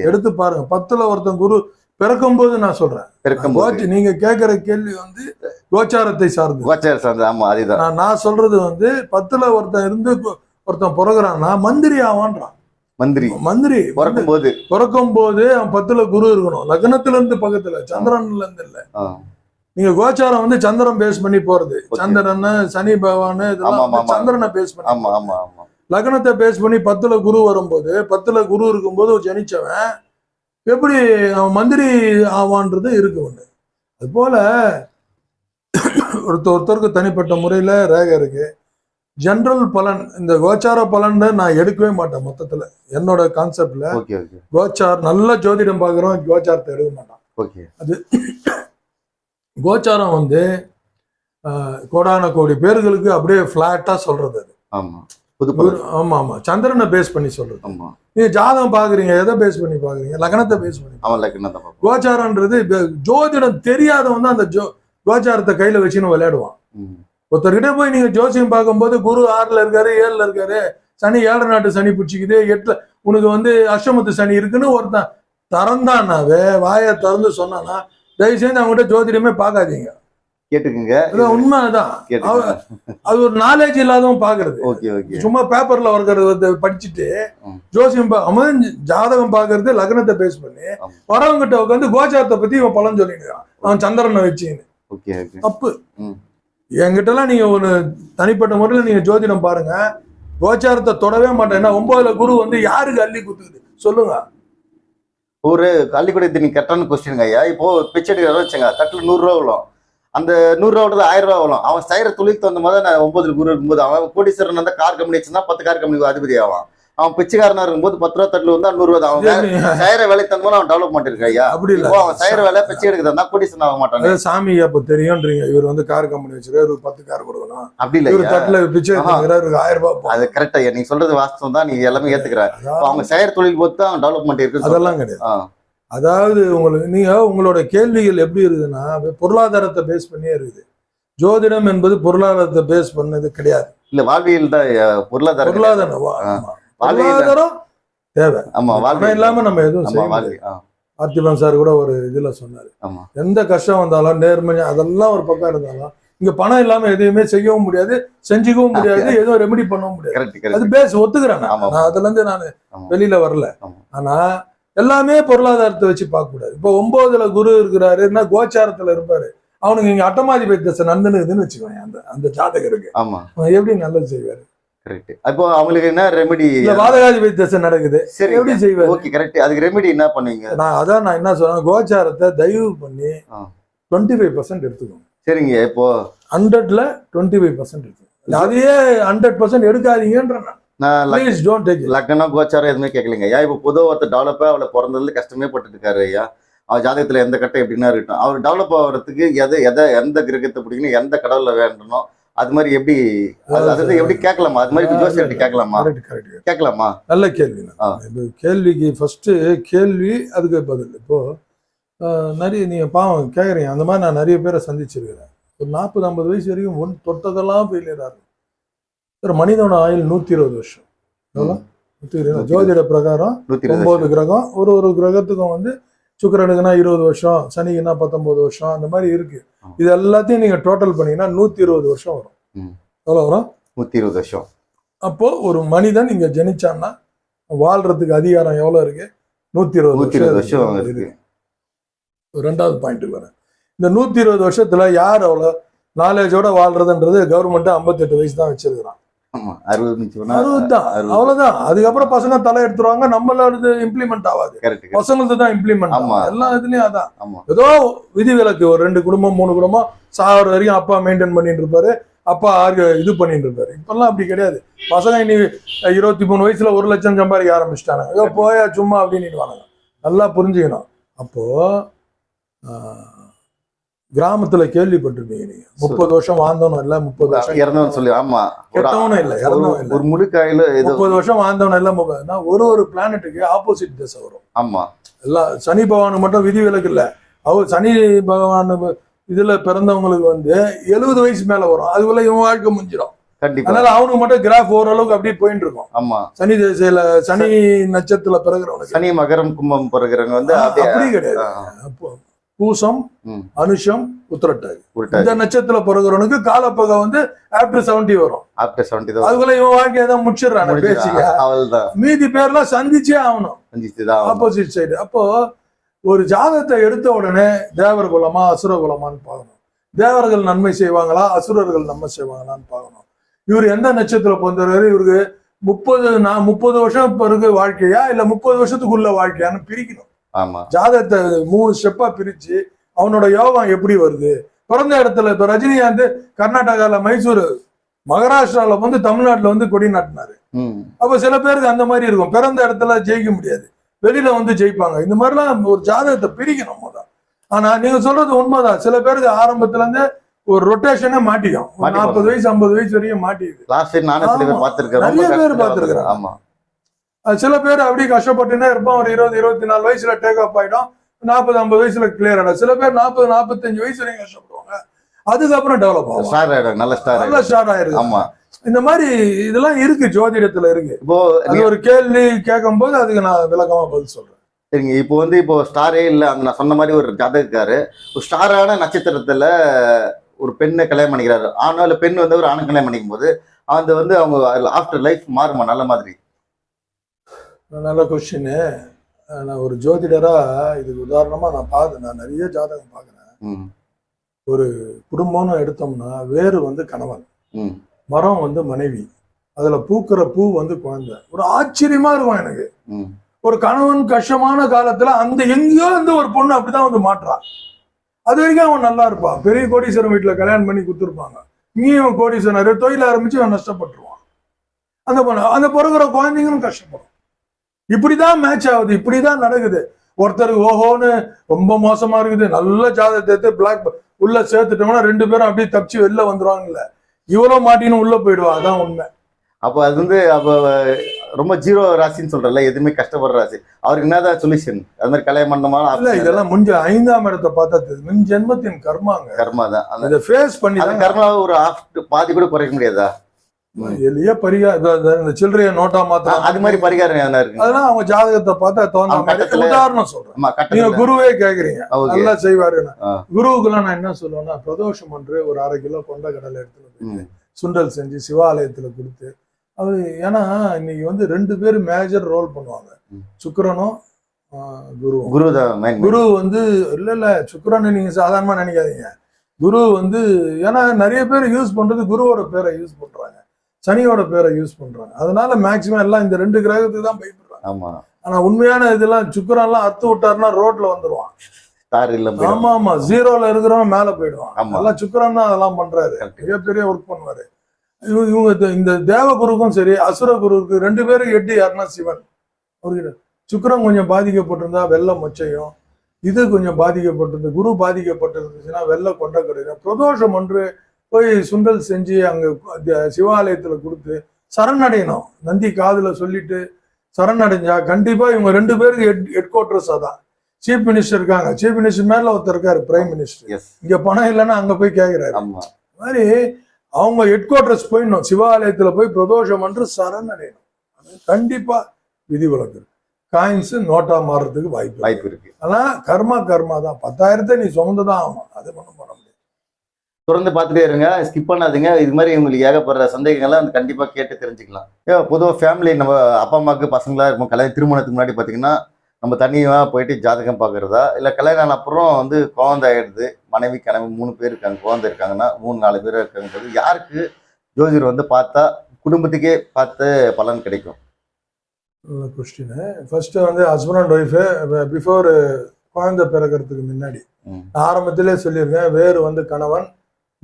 எடுத்து பாருங்க. 10ல் ஒருத்தன் குரு பிறக்கும் போது நான் சொல்றேன், நீங்க கேட்கிற கேள்வி கோச்சாரத்தை சார்ந்து. ஆமா, அதுதான் நான் சொல்றது. 10ல் ஒருத்தன் பிறகுறான்னா மந்திரி ஆவான்றான். மந்திரி பிறக்கும் போது அவன் 10ல் குரு இருக்கணும். லக்னத்துல இருந்து பக்கத்துல, சந்திரன்ல இருந்து இல்ல. நீங்க கோச்சாரம் சந்திரன் பேஸ் பண்ணி போறது. சந்திரன், சனி பகவான், இதெல்லாம் சந்திரனை பேஸ் பண்ணி. லக்னத்தை பேஸ் பண்ணி 10ல் குரு வரும்போது, 10ல் குரு இருக்கும்போது ஜனிச்சவன் எப்படி அவன் மந்திரி ஆவான்றது இருக்கு ஒண்ணு. அது போல ஒருத்தருக்கு தனிப்பட்ட முறையில ரேகை இருக்கு. ஜெனரல் பலன், இந்த கோச்சார பலன் நான் எடுக்கவே மாட்டேன். மொத்தத்துல என்னோட கான்செப்ட்ல கோச்சார் நல்ல ஜோதிடம் பாக்குறோம், கோச்சாரத்தை எடுக்க மாட்டான். அது கோச்சாரம் கோடான கோடி பேர்களுக்கு அப்படியே பிளாட்டா சொல்றது. அது ஆமா, சந்திரனை பேஸ் பண்ணி சொல்றது. நீங்க ஜாதகம் பாக்குறீங்க, எதை பேஸ் பண்ணி பாக்குறீங்க? லக்னத்தை பேஸ் பண்ணி. கோச்சாரன்றது ஜோதிடம் தெரியாதவன் அந்த கோச்சாரத்தை கையில வச்சுன்னு விளையாடுவான். ஒருத்தர்கிட்ட போய் நீங்க ஜோசியம் பார்க்கும்போது குரு 6ல் இருக்காரு, 7ல் இருக்காரு, சனி 7 நாட்டு சனி பிடிச்சிக்குது, 8ல் உனக்கு அஷ்டமத்து சனி இருக்குன்னு ஒருத்தன் திறந்தானாவே, வாயை திறந்து சொன்னானா, தயவு செய்து அவங்ககிட்ட ஜோதிடமே பார்க்காதீங்க, கேட்டுக்குங்க. உண்மைதான். அது ஒரு நாலேஜ் இல்லாதவன் பாக்குறது. சும்மா பேப்பர்ல வர்றத படிச்சுட்டு ஜோசியம் அவன் ஜாதகம் பாக்குறது லக்னத்தை பேஸ் பண்ணி வரவங்கிட்ட உட்காந்து கோச்சாரத்தை பத்தி இவன் பலன் சொல்லிட்டு அவன் சந்திரனை வச்சுன்னு. தப்பு. என்கிட்ட எல்லாம் நீங்க ஒரு தனிப்பட்ட முறையில நீங்க ஜோதிடம் பாருங்க, கோச்சாரத்தை தொடவே மாட்டேன். ஏன்னா 9ல் குரு யாருக்கு அள்ளி குத்துக்குது சொல்லுங்க? ஒரு அள்ளிக்கூட நீங்க கரெக்டான கொஸ்டின் ஐயா. இப்போ பிச்சை எடுக்கிற வச்சுங்க, தட்டுல 100 ரூபா விழும். அந்த 100 ரூபா 1000 ரூபா வரும். அவன் செய்யற தொழிலுக்கு தகுந்த மாதிரி நான் 9ல் குரு இருக்கும்போது அவன் கோடீஸ்வரன் கார் கம்பெனி வச்சுன்னா 10 கார் கம்பெனிக்கு அதிபதி ஆவான். அவன் பிச்சைக்காரனா இருக்கும்போது 10 ரூபா தட்டுல 100 ரூபா தான். அவன் செய்யற வேலைக்கு தகுந்த மாதிரி அவன் டெவலப்மெண்ட் இருக்கு ஐயா. அப்படி இல்ல, அவன் செய்யற வேலை பிச்சை எடுக்கிறதா கோடீஸ்வரன் ஆக மாட்டான். சாமி அப்ப தெரியும்ன்றீங்க. இவர் கார் கம்பெனி வச்சிருக்காரு, 10 கார் கொடுக்கணும். அப்படி இல்ல, இவர் தட்டுல பிச்சை எடுக்கிறாரு, 1000 ரூபாய். அது கரெக்ட் ஐயா, நீங்க சொல்றது வாஸ்தவம் தான். நீங்க எல்லாமே ஏத்துக்கிறாரு. அவங்க செய்யற தொழில் பொறுத்து அவன் டெவலப்மெண்ட் இருக்கு. அதெல்லாம் கிடையாது. அதாவது நீங்க உங்களோட கேள்விகள் எப்படி இருக்குதுன்னா பொருளாதாரத்தை பேஸ் பண்ணியே இருக்குது. ஜோதிடம் என்பது பொருளாதாரத்தை பேஸ் பண்ணது கிடையாது. இல்ல, வாழ்வியல் தான். பொருளாதாரம் தேவை. இல்லாம நம்ம எதுவும் பார்த்திபன் சார் கூட ஒரு இதுல சொன்னாரு, எந்த கஷ்டம் வந்தாலும் நேர்மையா அதெல்லாம் ஒரு பக்கம் இருந்தாலும் இங்க பணம் இல்லாம எதையுமே செய்யவும் முடியாது, செஞ்சுக்கவும் முடியாது, எதுவும் ரெமெடி பண்ணவும் முடியாது. அது பேஸ் ஒத்துக்கிறேன். நான் அதுல இருந்து நான் வெளியில வரல. ஆனா எல்லாமே பொருளாதாரத்தை வச்சு பார்க்க கூடாது. இப்போ 9ல குரு இருக்கிறாருன்னா கோச்சாரத்துல இருப்பாரு, அவனுக்கு இங்க அட்டமாதிபதி தசை நடந்துன்னு வச்சுக்கோங்க, அந்த ஜாதகருக்கு எப்படி நல்லது செய்வாரு? அப்போ அவங்களுக்கு என்ன ரெமெடி? வாதகாதிபதி தசை நடக்குது, சரி எப்படி செய்வாரு? Okay, correct. அதுக்கு ரெமெடி என்ன பண்ணுவீங்க? நான் என்ன சொல்றேன், கோச்சாரத்தை தயவு பண்ணி 25% எடுத்துக்கோங்க. சரிங்க. இப்போ 100ல 25% எடுத்துக்கோங்க. அதையே 100% எடுக்காதீங்கன்ற நான் லக்னம் கோச்சாரம் எதுவுமே கேட்கலங்க ஐயா. இப்போ பொதுவாக ஒருத்தர் டெவலப்பா அவளை பிறந்ததுல கஷ்டமே பட்டுட்டு இருக்காரு ஐயா. அவர் ஜாதகத்துல எந்த கட்டம் எப்படின்னா இருக்கட்டும், அவர் டெவலப் ஆகிறதுக்கு எந்த கிரகத்தை பிடிக்கணும், எந்த கடவுள வேண்டணும், அது மாதிரி எப்படி எப்படி கேட்கலாமா? அது மாதிரி ஜோசியர்கிட்ட கேட்கலாமா? கேட்கலாமா? நல்ல கேள்வி. கேள்விக்கு ஃபர்ஸ்ட் கேள்வி, அதுக்கு பதில். இப்போ நிறைய நீங்க பாவம் கேட்குறீங்க, அந்த மாதிரி நான் நிறைய பேரை சந்திச்சிருக்கிறேன். ஒரு 40-50 வயசு வரைக்கும் தொட்டதெல்லாம் ஃபெயிலியரா இருக்கும். ஒரு மனிதனோட ஆயுள் 120 வருஷம். எவ்வளோ? 120. ஜோதிட பிரகாரம் 9 கிரகம், ஒரு கிரகத்துக்கும் வந்து சுக்கிரனுக்குன்னா 20 வருஷம், சனிக்குன்னா 19 வருஷம், அந்த மாதிரி இருக்கு. இது எல்லாத்தையும் நீங்க டோட்டல் பண்ணீங்கன்னா 120 வருஷம் வரும். எவ்வளவு வரும்? 120 வருஷம். அப்போ ஒரு மனிதன் இங்க ஜனிச்சான்னா வாழ்றதுக்கு அதிகாரம் எவ்வளவு இருக்கு? 120 வருஷம் இருக்கு. ரெண்டாவது பாயிண்ட்டுக்கு வரேன். இந்த 120 வருஷத்துல யார் அவ்வளவு நாலேஜோட வாழ்றதுன்றது கவர்மெண்ட் 58 வயசு தான் வச்சிருக்கிறான். 60 தான், அவ்வளவுதான். அதுக்கப்புறம் பசங்க தலை எடுத்துருவாங்க, நம்மளோட இம்ப்ளிமெண்ட் ஆகாது, பசங்களுக்கு தான் இம்ப்ளிமெண்ட் ஆகும். எல்லா இதுலயும் அதான். ஏதோ விதிவிலக்கு, ஒரு 2 குடும்பம் 3 குடும்பம் சாகிற வரைக்கும் அப்பா மெயின்டைன் பண்ணிட்டு இருப்பாரு, அப்பா இது பண்ணிட்டு இருப்பாரு. இப்பெல்லாம் அப்படி கிடையாது. பசங்க இன்னைக்கு 23 வயசுல 1 லட்சம் சம்பாதிக்க ஆரம்பிச்சிட்டாங்க. ஏதோ போயா சும்மா அப்படின்னு வாங்க. நல்லா புரிஞ்சுக்கணும். அப்போ கிராமத்துல கேள்விப்பட்டிருப்பீங்க நீங்க, 30 வருஷம் வாழ்ந்தவனும் இல்ல, 30 வருஷம் இறந்தவன் சொல்லி. ஆமா, கெட்டவனும் இல்ல, இறந்தவன் இல்ல, ஒரு முழுக்காயில 30 வருஷம் வாழ்ந்தவன் இல்ல. ஒரு பிளானட்டுக்கு ஆப்போசிட் திசை வரும். ஆமா, எல்லாம் சனி பகவானுக்கு மட்டும் விதி விலக்கு இல்ல. அவர் சனி பகவான் இதுல பிறந்தவங்களுக்கு வந்து 70 வயசு மேல வரும். அதுக்குள்ள இவன் வாழ்க்கை முடிஞ்சிடும். அதனால அவனுக்கு மட்டும் கிராஃப் ஓரளவுக்கு அப்படியே போயிட்டு இருக்கும். ஆமா, சனி திசையில சனி நட்சத்திரத்துல பிறகுறவனுக்கு, சனி மகரம் கும்பம் பிறகுறவங்க வந்து அப்படி கிடையாது. அப்போ பூசம், அனுஷம், உத்திரட்டாதி இந்த நட்சத்திரத்துல பிறகுறவனுக்கு காலப்பகை வந்து ஆஃப்டர் 70 வரும். அதுக்குள்ள இவன் வாழ்க்கையை தான் முடிச்சிடறான் பேசிக்க. மீதி பேர்லாம் சந்திச்சே ஆகணும், ஆப்போசிட் சைடு. அப்போ ஒரு ஜாதகத்தை எடுத்த உடனே தேவர் குலமா அசுர குலமான்னு பார்க்கணும். தேவர்கள் நன்மை செய்வாங்களா, அசுரர்கள் நன்மை செய்வாங்களான்னு பார்க்கணும். இவர் எந்த நட்சத்திரம் பொறுத்தவரை இவருக்கு 30 வருஷம் பிறகு வாழ்க்கையா இல்ல 30 வருஷத்துக்குள்ள வாழ்க்கையான்னு பிரிக்கணும். ஜாதகத்தை 3 ஸ்டெப்பா பிரிச்சு அவனோட யோகம் எப்படி வருது, பிறந்த இடத்துல. இப்ப ரஜினிகாந்த் கர்நாடகால மைசூர், மகாராஷ்டிரால வந்து தமிழ்நாட்டுல வந்து கொடி நாட்டினாரு. அப்ப சில பேருக்கு அந்த மாதிரி இருக்கும், பிறந்த இடத்துல ஜெயிக்க முடியாது, வெளியில வந்து ஜெயிப்பாங்க. இந்த மாதிரிலாம் ஒரு ஜாதகத்தை பிரிக்கணும் தான். ஆனா நீங்க சொல்றது உண்மைதான். சில பேருக்கு ஆரம்பத்துல இருந்து ஒரு ரொட்டேஷனே மாட்டிக்கும். 40 வயசு 50 வயசு வரைக்கும் மாட்டிக்குது. நிறைய பேர் பார்த்திருக்கிறேன். ஆமா, சில பேர் அப்படியே கஷ்டப்பட்டுனே இருப்பான். ஒரு 20-24 வயசுல டேக் ஆஃப் ஆயிடும், 40-50 வயசுல கிளியர் ஆயிடும். சில பேர் 40-45 வயசு வரைக்கும் கஷ்டப்படுவாங்க, அதுக்கப்புறம் டெவலப் ஆகும், நல்ல ஸ்டார்ட் ஆயிருக்கு. ஆமா, இந்த மாதிரி இதெல்லாம் இருக்கு, ஜோதிடத்துல இருக்கு. இப்போ ஒரு கேள்வி கேட்கும் போது அதுக்கு நான் விளக்கமா பதில் சொல்றேன். சரிங்க. இப்போ ஸ்டாரே இல்ல, அந்த நான் சொன்ன மாதிரி ஒரு ஜாதகக்காரு ஒரு ஸ்டாரான நட்சத்திரத்துல ஒரு பெண்ணை கல்யாணம் பண்ணிக்கிறாரு. ஆனாலும் பெண் வந்து ஒரு ஆணை கல்யாணம் பண்ணிக்கும் போது அது வந்து அவங்க ஆஃப்டர் லைஃப் மாறுமா நல்ல மாதிரி? நல்ல கொஸ்டின். நான் ஒரு ஜோதிடரா இதுக்கு உதாரணமா நான் நிறைய ஜாதகம் பார்க்குறேன். ஒரு குடும்பம்னு எடுத்தோம்னா வேறு வந்து கணவன், மரம் வந்து மனைவி, அதுல பூக்கிற பூ வந்து குழந்தை. ஒரு ஆச்சரியமா இருக்கும் எனக்கு. ஒரு கணவன் கஷ்டமான காலத்துல அந்த எங்கேயோ வந்து ஒரு பொண்ணு அப்படிதான் வந்து மாட்டுறான். அது வரைக்கும் அவன் நல்லா இருப்பான், பெரிய கோடீஸ்வரன் வீட்டுல கல்யாணம் பண்ணி கொடுத்துருப்பாங்க. இங்கேயும் கோடீஸ்வரன் தொழில் ஆரம்பிச்சு அவன் நஷ்டப்பட்டுருவான். அந்த பொண்ணு அந்த பிறகுற குழந்தைங்களும் கஷ்டப்படும். இப்படிதான் மேட்ச் ஆகுது, இப்படிதான் நடக்குது. ஒருத்தருக்கு ஓஹோன்னு ரொம்ப மோசமா இருக்குது, நல்ல ஜாதகத்தை பிளாக் உள்ள சேர்த்துட்டோம்னா 2 பேரும் அப்படியே தப்பிச்சு வெளில வந்துருவாங்கல்ல, இவ்வளவு மாட்டின்னு உள்ள போயிடுவான். அதான் உண்மை. அப்போ அது வந்து அப்போ ரொம்ப ஜீரோ ராசின்னு சொல்றல, எதுவுமே கஷ்டப்படுற ராசி. அவருக்கு என்னதான் சொல்யூஷன்? அது மாதிரி கல்யாணம் பண்ணமா இல்ல, இதெல்லாம் முஞ்ச 5ஆம் இடத்தை பார்த்தா முன் ஜென்மத்தின் கர்மா தான். அதை ஃபேஸ் பண்ணி கர்மா ஒரு பாதி கூட குறைக்க முடியாதா? எளிய பரிகாரம், இந்த சில்லறைய நோட்டா மாத்திரம் அது மாதிரி பரிகாரம் என்ன இருக்கு? அதெல்லாம் அவங்க ஜாதகத்தை பார்த்தா தோன்ற மாதிரி. உதாரணம் சொல்றேன், நீங்க குருவே கேக்குறீங்க நல்லா செய்வாரு. குருவுக்குலாம் நான் என்ன சொல்லுவேன்னா, பிரதோஷம் ஒன்று ஒரு 1/2 கிலோ கொண்ட கடலை எடுத்துட்டு சுண்டல் செஞ்சு சிவாலயத்துல கொடுத்து அது. ஏன்னா இன்னைக்கு வந்து 2 பேர் மேஜர் ரோல் பண்ணுவாங்க, சுக்கிரனும் குருவும். குரு வந்து இல்ல சுக்கிரன் நீங்க சாதாரணமா நினைக்காதீங்க. குரு வந்து ஏன்னா நிறைய பேர் யூஸ் பண்றது குருவோட பேரை யூஸ் பண்றாங்க, சனியோட பேரை யூஸ் பண்றாங்க. அதனால மேக்சிமம் எல்லாம் இந்த 2 கிரகத்துக்கு தான் பயப்படுறாங்க. ஆனா உண்மையான இதெல்லாம் சுக்கிரன் எல்லாம் அத்து விட்டாருன்னா ரோட்ல வந்துருவான். ஆமா ஆமா, 0ல இருக்கிறவன் மேல போயிடுவான். அதெல்லாம் சுக்கிரன் தான் அதெல்லாம் பண்றாரு, மிகப்பெரிய ஒர்க் பண்ணுவாரு. இவங்க இந்த தேவகுருக்கும் சரி அசுர குருவுக்கு 2 பேரும் 8 யாருன்னா சிவன். அவர்கிட்ட சுக்கிரன் கொஞ்சம் பாதிக்கப்பட்டிருந்தா வெள்ளை மொச்சையும், இது கொஞ்சம் பாதிக்கப்பட்டிருந்து குரு பாதிக்கப்பட்டிருந்துச்சுன்னா வெள்ளை கொண்ட கிடைக்கும். பிரதோஷம் ஒன்று போய் சுண்டல் செஞ்சு அங்க சிவாலயத்துல கொடுத்து சரணடையணும். நந்தி காதுல சொல்லிட்டு சரணடைஞ்சா கண்டிப்பா இவங்க 2 பேருக்கு ஹெட் குவார்டர்ஸ் அதான். சீஃப் மினிஸ்டர் இருக்காங்க, சீஃப் மினிஸ்டர் மேல ஒருத்தர் இருக்காரு பிரைம் மினிஸ்டர். இங்க பணம் இல்லைன்னா அங்க போய் கேட்கிறாரு. மாதிரி அவங்க ஹெட் குவார்டர்ஸ் போயிடணும், சிவாலயத்துல போய் பிரதோஷம் என்று சரணடையணும். கண்டிப்பா விதிவிலக்கு இருக்கு. காயின்ஸ் நோட்டா மாறுறதுக்கு வாய்ப்பு இருக்கு. ஆனா கர்மா தான். 10,000 நீ சுமந்துதான் ஆகும், அது ஒண்ணும் பண்ண முடியாது. தொடர்ந்து பார்த்துட்டே இருங்க, ஸ்கிப் பண்ணாதீங்க. இது மாதிரி உங்களுக்கு ஏகப்படுற சந்தேகங்கள்லாம் கண்டிப்பா கேட்டு தெரிஞ்சுக்கலாம். பொதுவாக ஃபேமிலி நம்ம அப்பா அம்மாவுக்கு பசங்களா இருக்கும், திருமணத்துக்கு முன்னாடி பார்த்தீங்கன்னா நம்ம தனியாக போயிட்டு ஜாதகம் பார்க்குறதா, இல்லை கல்யாணம் ஆன அப்புறம் வந்து குழந்தை ஆயிடுது, மனைவி கனவு 3 பேர் இருக்காங்க, குழந்தை இருக்காங்கன்னா 3-4 பேர் இருக்காங்க. யாருக்கு ஜோதிடர் வந்து பார்த்தா குடும்பத்துக்கே பார்த்த பலன் கிடைக்கும்? கொஸ்டின். ஃபர்ஸ்ட் வந்து ஹஸ்பண்ட் அண்ட் ஒய்ஃபு பிஃபோர் குழந்தை பிறக்கிறதுக்கு முன்னாடி ஆரம்பத்திலே சொல்லியிருக்கேன், வேறு வந்து கணவன்,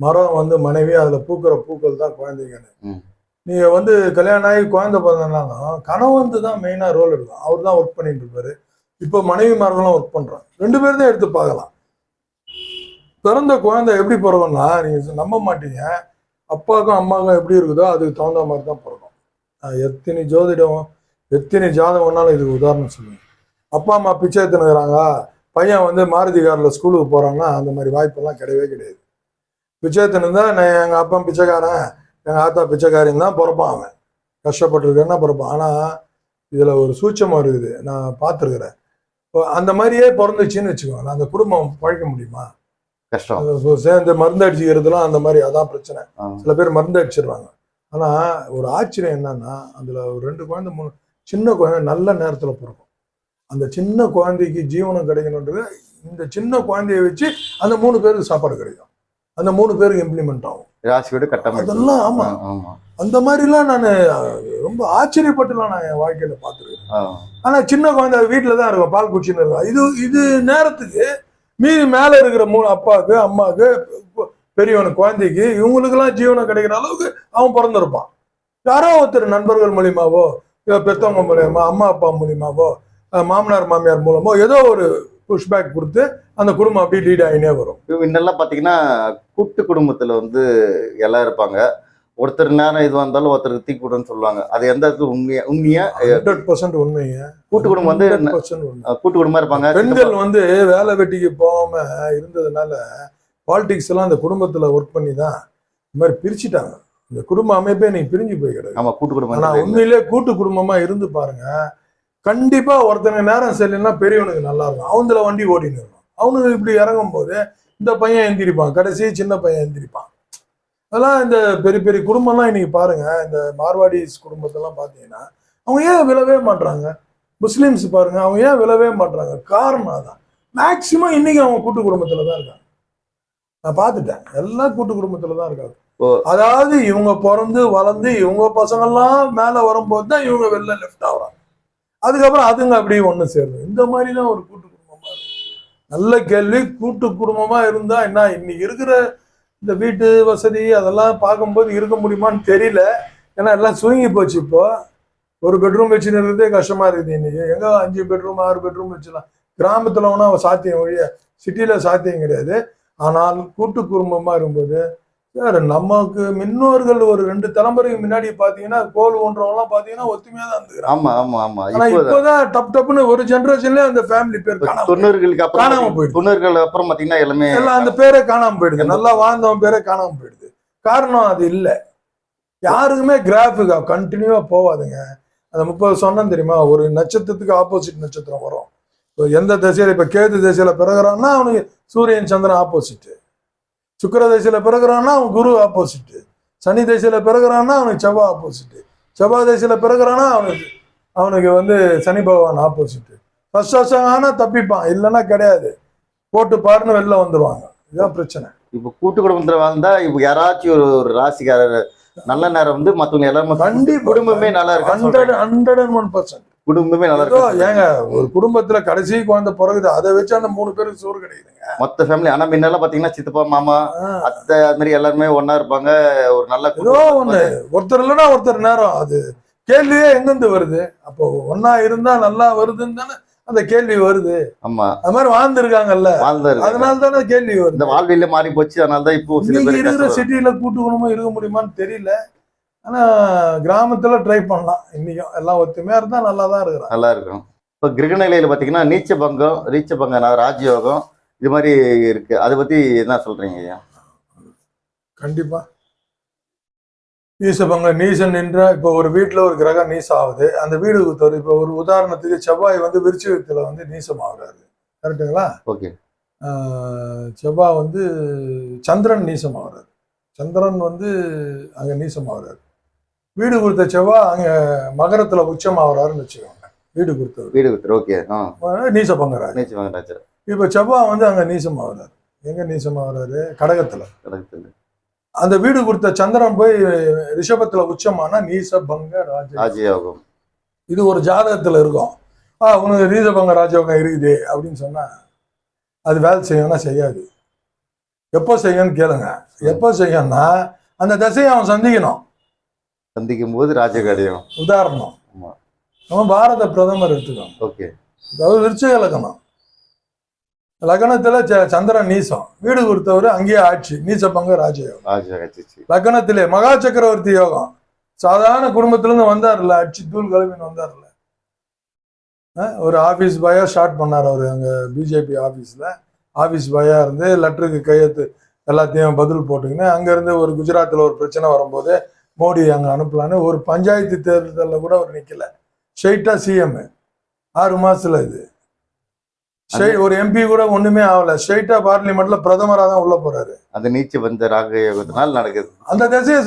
மரம் வந்து மனைவி, அதுல பூக்கிற பூக்கள் தான் குழந்தைங்கன்னு. நீங்க வந்து கல்யாணம் ஆகி குழந்தை பிறந்தனாலும் கணவன் தான் மெயினா ரோல் எடுக்கும். அவர் தான் ஒர்க் பண்ணிட்டு இருப்பாரு. இப்போ மனைவிமார்களும் ஒர்க் பண்றாங்க, 2 பேர் தான் எடுத்து பார்க்கலாம். பிறந்த குழந்தை எப்படி பிறகும்னா நீங்க நம்ப மாட்டீங்க, அப்பாவுக்கும் அம்மாவுக்கும் எப்படி இருக்குதோ அதுக்கு தகுந்த மாதிரி தான் பிறக்கும். எத்தனை ஜாதகம் வேணாலும் இதுக்கு உதாரணம் சொல்லுங்க. அப்பா அம்மா பிச்சை எடுத்துனுக்குறாங்க, பையன் வந்து மாருதி காரில் ஸ்கூலுக்கு போறாங்கன்னா அந்த மாதிரி வாய்ப்பெல்லாம் கிடையவே கிடையாது. பிச்சை எடுத்துன்னு நான் எங்கள் அப்பா பிச்சைக்காரன், எங்கள் ஆத்தா பிச்சைக்காரின்னு தான் பிறப்பான். அவன் கஷ்டப்பட்டுருக்கேன்னா பிறப்பான். ஆனால் இதில் ஒரு சூட்சமாக இருக்குது, நான் பார்த்துருக்குறேன். அந்த மாதிரியே பிறந்துச்சுன்னு வச்சுக்கோங்க, அந்த குடும்பம் பழைக்க முடியுமா? கஷ்டம். சேர்ந்து மருந்து அடிச்சுக்கிறதுலாம் அந்த மாதிரி, அதான் பிரச்சனை. சில பேர் மருந்து அடிச்சிடுறாங்க. ஆனால் ஒரு ஆச்சரியம் என்னன்னா, அதில் ஒரு 2 குழந்தை 3 சின்ன குழந்தை நல்ல நேரத்தில் பிறக்கும். அந்த சின்ன குழந்தைக்கு ஜீவனம் கிடைக்கணுன்றது இந்த சின்ன குழந்தைய வச்சு அந்த 3 பேருக்கு சாப்பாடு கிடைக்கும், அந்த 3 பேருக்கு இம்ப்ளிமெண்ட் ஆகும். அதெல்லாம் ஆமா, அந்த மாதிரிலாம் நான் ரொம்ப ஆச்சரியப்பட்டுலாம் நான் என் வாழ்க்கையில பார்த்துருக்கேன். ஆனா சின்ன குழந்தை வீட்டுல தான் இருக்கும், பால் குடிச்சுன்னு இருக்கும். இது நேரத்துக்கு மீறி மேல இருக்கிற 3 அப்பாவுக்கு அம்மாவுக்கு பெரியவனுக்கு குழந்தைக்கு இவங்களுக்கெல்லாம் ஜீவனம் கிடைக்கிற அளவுக்கு அவன் பிறந்திருப்பான். யாரோ ஒருத்தர் நண்பர்கள் மூலியமாவோ, பெத்தவங்க மூலியமா, அம்மா அப்பா மூலியமாவோ, மாமனார் மாமியார் மூலமோ ஏதோ ஒரு புஷ்பேக் கொடுத்து அந்த குடும்பம் அப்படி லீட் ஆகினே வரும். இன்னெல்லாம் பார்த்தீங்கன்னா கூட்டு குடும்பத்தில் வந்து எல்லாம் இருப்பாங்க. ஒருத்தர் நேரம் இது வந்தாலும் ஒருத்தருக்கு தீ கூடன்னு சொல்லுவாங்க. அது எந்த உண்மையா? 100% உண்மைங்க. கூட்டு குடும்பம் வந்து கூட்டு குடும்பமா இருப்பாங்க. பெண்கள் வந்து வேலை வெட்டிக்கு போகாம இருந்ததுனால பாலிடிக்ஸ் எல்லாம் அந்த குடும்பத்துல ஒர்க் பண்ணி தான் இந்த மாதிரி பிரிச்சுட்டாங்க. இந்த குடும்ப அமைப்பே நீங்க பிரிஞ்சு போய் கிடையாது. ஆமா, கூட்டு குடும்பம். ஆனா உண்மையிலே கூட்டு குடும்பமா இருந்து பாருங்க, கண்டிப்பா ஒருத்தனுக்கு நேரம் சரியில்லைன்னா பெரியவனுக்கு நல்லா இருக்கும், அவங்கள வண்டி ஓடின்னு இருக்கும். அவனுக்கு இப்படி இறங்கும் போது இந்த பையன் எந்திரிப்பான், கடைசி சின்ன பையன் எந்திரிப்பான். அதெல்லாம் இந்த பெரிய பெரிய குடும்பம்லாம் இன்னைக்கு பாருங்க, இந்த மார்வாடிஸ் குடும்பத்தெல்லாம் பார்த்தீங்கன்னா அவங்க ஏன் விழவே மாட்டாங்க. முஸ்லீம்ஸ் பாருங்க, அவங்க ஏன் விழவே மாட்டாங்க. காரணம் அதான், மேக்சிமம் இன்னைக்கு அவங்க கூட்டு குடும்பத்துல தான் இருக்காங்க. நான் பார்த்துட்டேன், எல்லாம் கூட்டு குடும்பத்துல தான் இருக்காங்க. அதாவது இவங்க பிறந்து வளர்ந்து இவங்க பசங்கள்லாம் மேல வரும்போது தான் இவங்க வெளில லெஃப்ட் ஆகுறாங்க. அதுக்கப்புறம் அதுங்க அப்படியே ஒண்ணு சேருது. இந்த மாதிரிதான் ஒரு கூட்டு குடும்பமா இருக்கு. நல்ல கேள்வி. கூட்டு குடும்பமா இருந்தா என்ன, இன்னைக்கு இருக்கிற இந்த வீட்டு வசதி அதெல்லாம் பார்க்கும்போது இருக்க முடியுமான்னு தெரியல. ஏன்னா எல்லாம் சுருங்கி போச்சு. இப்போ ஒரு பெட்ரூம் வச்சுன்னு இருக்கிறதே கஷ்டமா இருக்குது. இன்னைக்கு எங்க 5 பெட்ரூம் 6 பெட்ரூம் வச்சுலாம். கிராமத்துல வேணா சாத்தியம், ஒழிய சிட்டியில சாத்தியம் கிடையாது. ஆனால் கூட்டு குடும்பமா இருக்கும்போது நமக்கு முன்னோர்கள் ஒரு 2 தலைமுறைக்கு முன்னாடி பாத்தீங்கன்னா கோல் ஒன்றவங்கலாம் பாத்தீங்கன்னா ஒத்துமையா தான் இருந்துக்கிறாங்க. ஆனா இப்போதான் டப்புன்னு ஒரு ஜெனரேஷன்ல அந்த ஃபேமிலி பேர் 90களுக்கு அப்புறம் காணாம போயிடுது. 90கள் அப்புறம் பாத்தீங்கன்னா எல்லாம் அந்த பேரே காணாம போயிடுது. நல்லா வாழ்ந்தவன் பேரே காணாம போயிடுது. காரணம் அது இல்ல. யாருக்குமே கிராஃபுக்கு கண்டினியூவா போவாதுங்க. அந்த 30 சொன்னேன் தெரியுமா, ஒரு நட்சத்திரத்துக்கு ஆப்போசிட் நட்சத்திரம் வரும். இப்போ எந்த திசையில இப்ப கேது திசையில பிறகுறான்னா அவனுக்கு சூரியன் சந்திரன் ஆப்போசிட், சுக்கிர திசையில பிறகுறான்னா அவன் குரு ஆப்போசிட், சனி திசையில பிறகுறான்னா அவனுக்கு செவ்வாய் ஆப்போசிட், செவ்வாய் திசையில பிறகுறான்னா அவனுக்கு வந்து சனி பகவான் ஆப்போசிட். ஃபர்ஸ்ட் ஆனா தப்பிப்பான், இல்லைன்னா கிடையாது, போட்டு பாருன்னு வெளில வந்துருவாங்க. இதுதான் பிரச்சனை. இப்போ கூட்டு குடும்பத்துல வாழ்ந்தா இப்போ யாராச்சும் ஒரு ராசிக்காரர் நல்ல நேரம் வந்து மத்தவங்க எல்லாரும் கண்டிப்பா குடும்பமே நல்லா இருக்கு. 101%. குடும்பமே நல்லா ஏதோ இருக்கு. ஏங்க ஒரு குடும்பத்துல கடைசி குழந்தை பிறகுது, அதை வச்சு அந்த 3 பேருக்கு சோறு கிடைக்குதுங்க. மொத்த ஃபேமிலி. ஆனா முன்னெல்லாம் பாத்தீங்கன்னா சித்தப்பா மாமா அத்தை அது மாதிரி எல்லாருமே ஒன்னா இருப்பாங்க. ஒரு நல்ல ஏதோ ஒண்ணு, ஒருத்தர் இல்லைன்னா ஒருத்தர் நேரம். அது கேள்வியே எங்கிருந்து வருது? அப்போ ஒன்னா இருந்தா நல்லா வருதுன்னு தானே அந்த கேள்வி வருது. ஆமா, அது மாதிரி வாழ்ந்துருக்காங்கல்ல, வாழ்ந்தாரு. அதனால தானே கேள்வி வருது. இந்த வாழ்வியல மாறி போச்சு. அதனாலதான் இப்போ சில இன்னைக்கு பேர் இருக்கிற கஷ்டம். சிட்டியில கூட்டு குடும்பம் இருக்க முடியுமான்னு தெரியல. ஆனா கிராமத்துல ட்ரை பண்ணலாம். இன்னைக்கும் எல்லாம் ஒத்துமையா இருந்தா நல்லா தான் இருக்கிறாங்க. நல்லா இருக்கும். இப்ப கிரக நிலையில பாத்தீங்கன்னா நீச்ச பங்கம் ராஜயோகம் இது மாதிரி இருக்கு. அதை பத்தி என்ன சொல்றீங்க ஐயா? கண்டிப்பா நீசபங்க நீசன் நின்ற இப்போ ஒரு வீட்டுல ஒரு கிரகம் நீசம் ஆகுது, அந்த வீடு குத்தவர். இப்போ ஒரு உதாரணத்துக்கு செவ்வாய் வந்து விருச்சிகத்துல வந்து நீசம் ஆகுறாரு, கரெக்டுங்களா? ஓகே. செவ்வாய் வந்து சந்திரன் நீசம் ஆகுறாரு, சந்திரன் வந்து அங்க நீசம் ஆகுறாரு. வீடு கொடுத்த செவ்வாய் அங்க மகரத்துல உச்சம் ஆகுறாருன்னு வச்சுக்கோங்க. வீடு கொடுத்தவர் ஓகே. நீச பங்குறாரு. நீச்ச பங்கம். இப்ப செவ்வாய் வந்து அங்க நீசம் ஆகுறாரு. எங்க நீசம் ஆகுறாரு? கடகத்துல. அந்த வீடு கொடுத்த சந்திரன் போய் ரிஷபத்துல உச்சமானா நீச பங்க ராஜயோகம். இது ஒரு ஜாதகத்துல இருக்கும். உனக்கு நீச பங்க ராஜயோகம் இருக்குது அப்படின்னு சொன்னா அது வேலை செய்யணும்னா செய்யாது. எப்போ செய்யணும்னு கேளுங்க. எப்போ செய்யணும்னா அந்த தசையை அவன் சந்திக்கும் போது ராஜயோகம். உதாரணம், அவன் பாரத பிரதமர் எடுத்துக்கோம். ஓகே. அதாவது விருச்சிக லக்னம், லக்னத்துல சந்திரன் நீசம், வீடு கொடுத்தவர் அங்கேயே ஆட்சி, நீச பங்க ராஜயோகம். லக்னத்திலே மகா சக்கரவர்த்தி யோகம். சாதாரண குடும்பத்துல இருந்து வந்தார்ல, அடிச்சு தூள் கிளம்பின்னு வந்தார்ல. ஒரு ஆபீஸ் பாயா ஸ்டார்ட் பண்ணார் அவரு. அங்க பிஜேபி ஆபீஸ் பாயா இருந்து லெட்டருக்கு கையெழுத்து எல்லாத்தையும் பதில் போட்டுக்கின்னு அங்க இருந்து ஒரு குஜராத்ல ஒரு பிரச்சனை வரும்போது மோடி அங்க அனுப்பலான்னு ஒரு பஞ்சாயத்து தேர்தலில் கூட அவர் நிக்கல, ஸ்ட்ரெயிட்டா சிஎம். 6 மாசத்துல இது ஒரு எம்பி கூட ஒண்ணுமே ஆகல, ஸ்ட்ரெயிட்டா பார்லிமெண்ட்ல பிரதமரா தான் உள்ள போறாரு. அந்த நீச்ச வந்த ராஜயோகத்தினால் நடக்குது. அந்த திசையை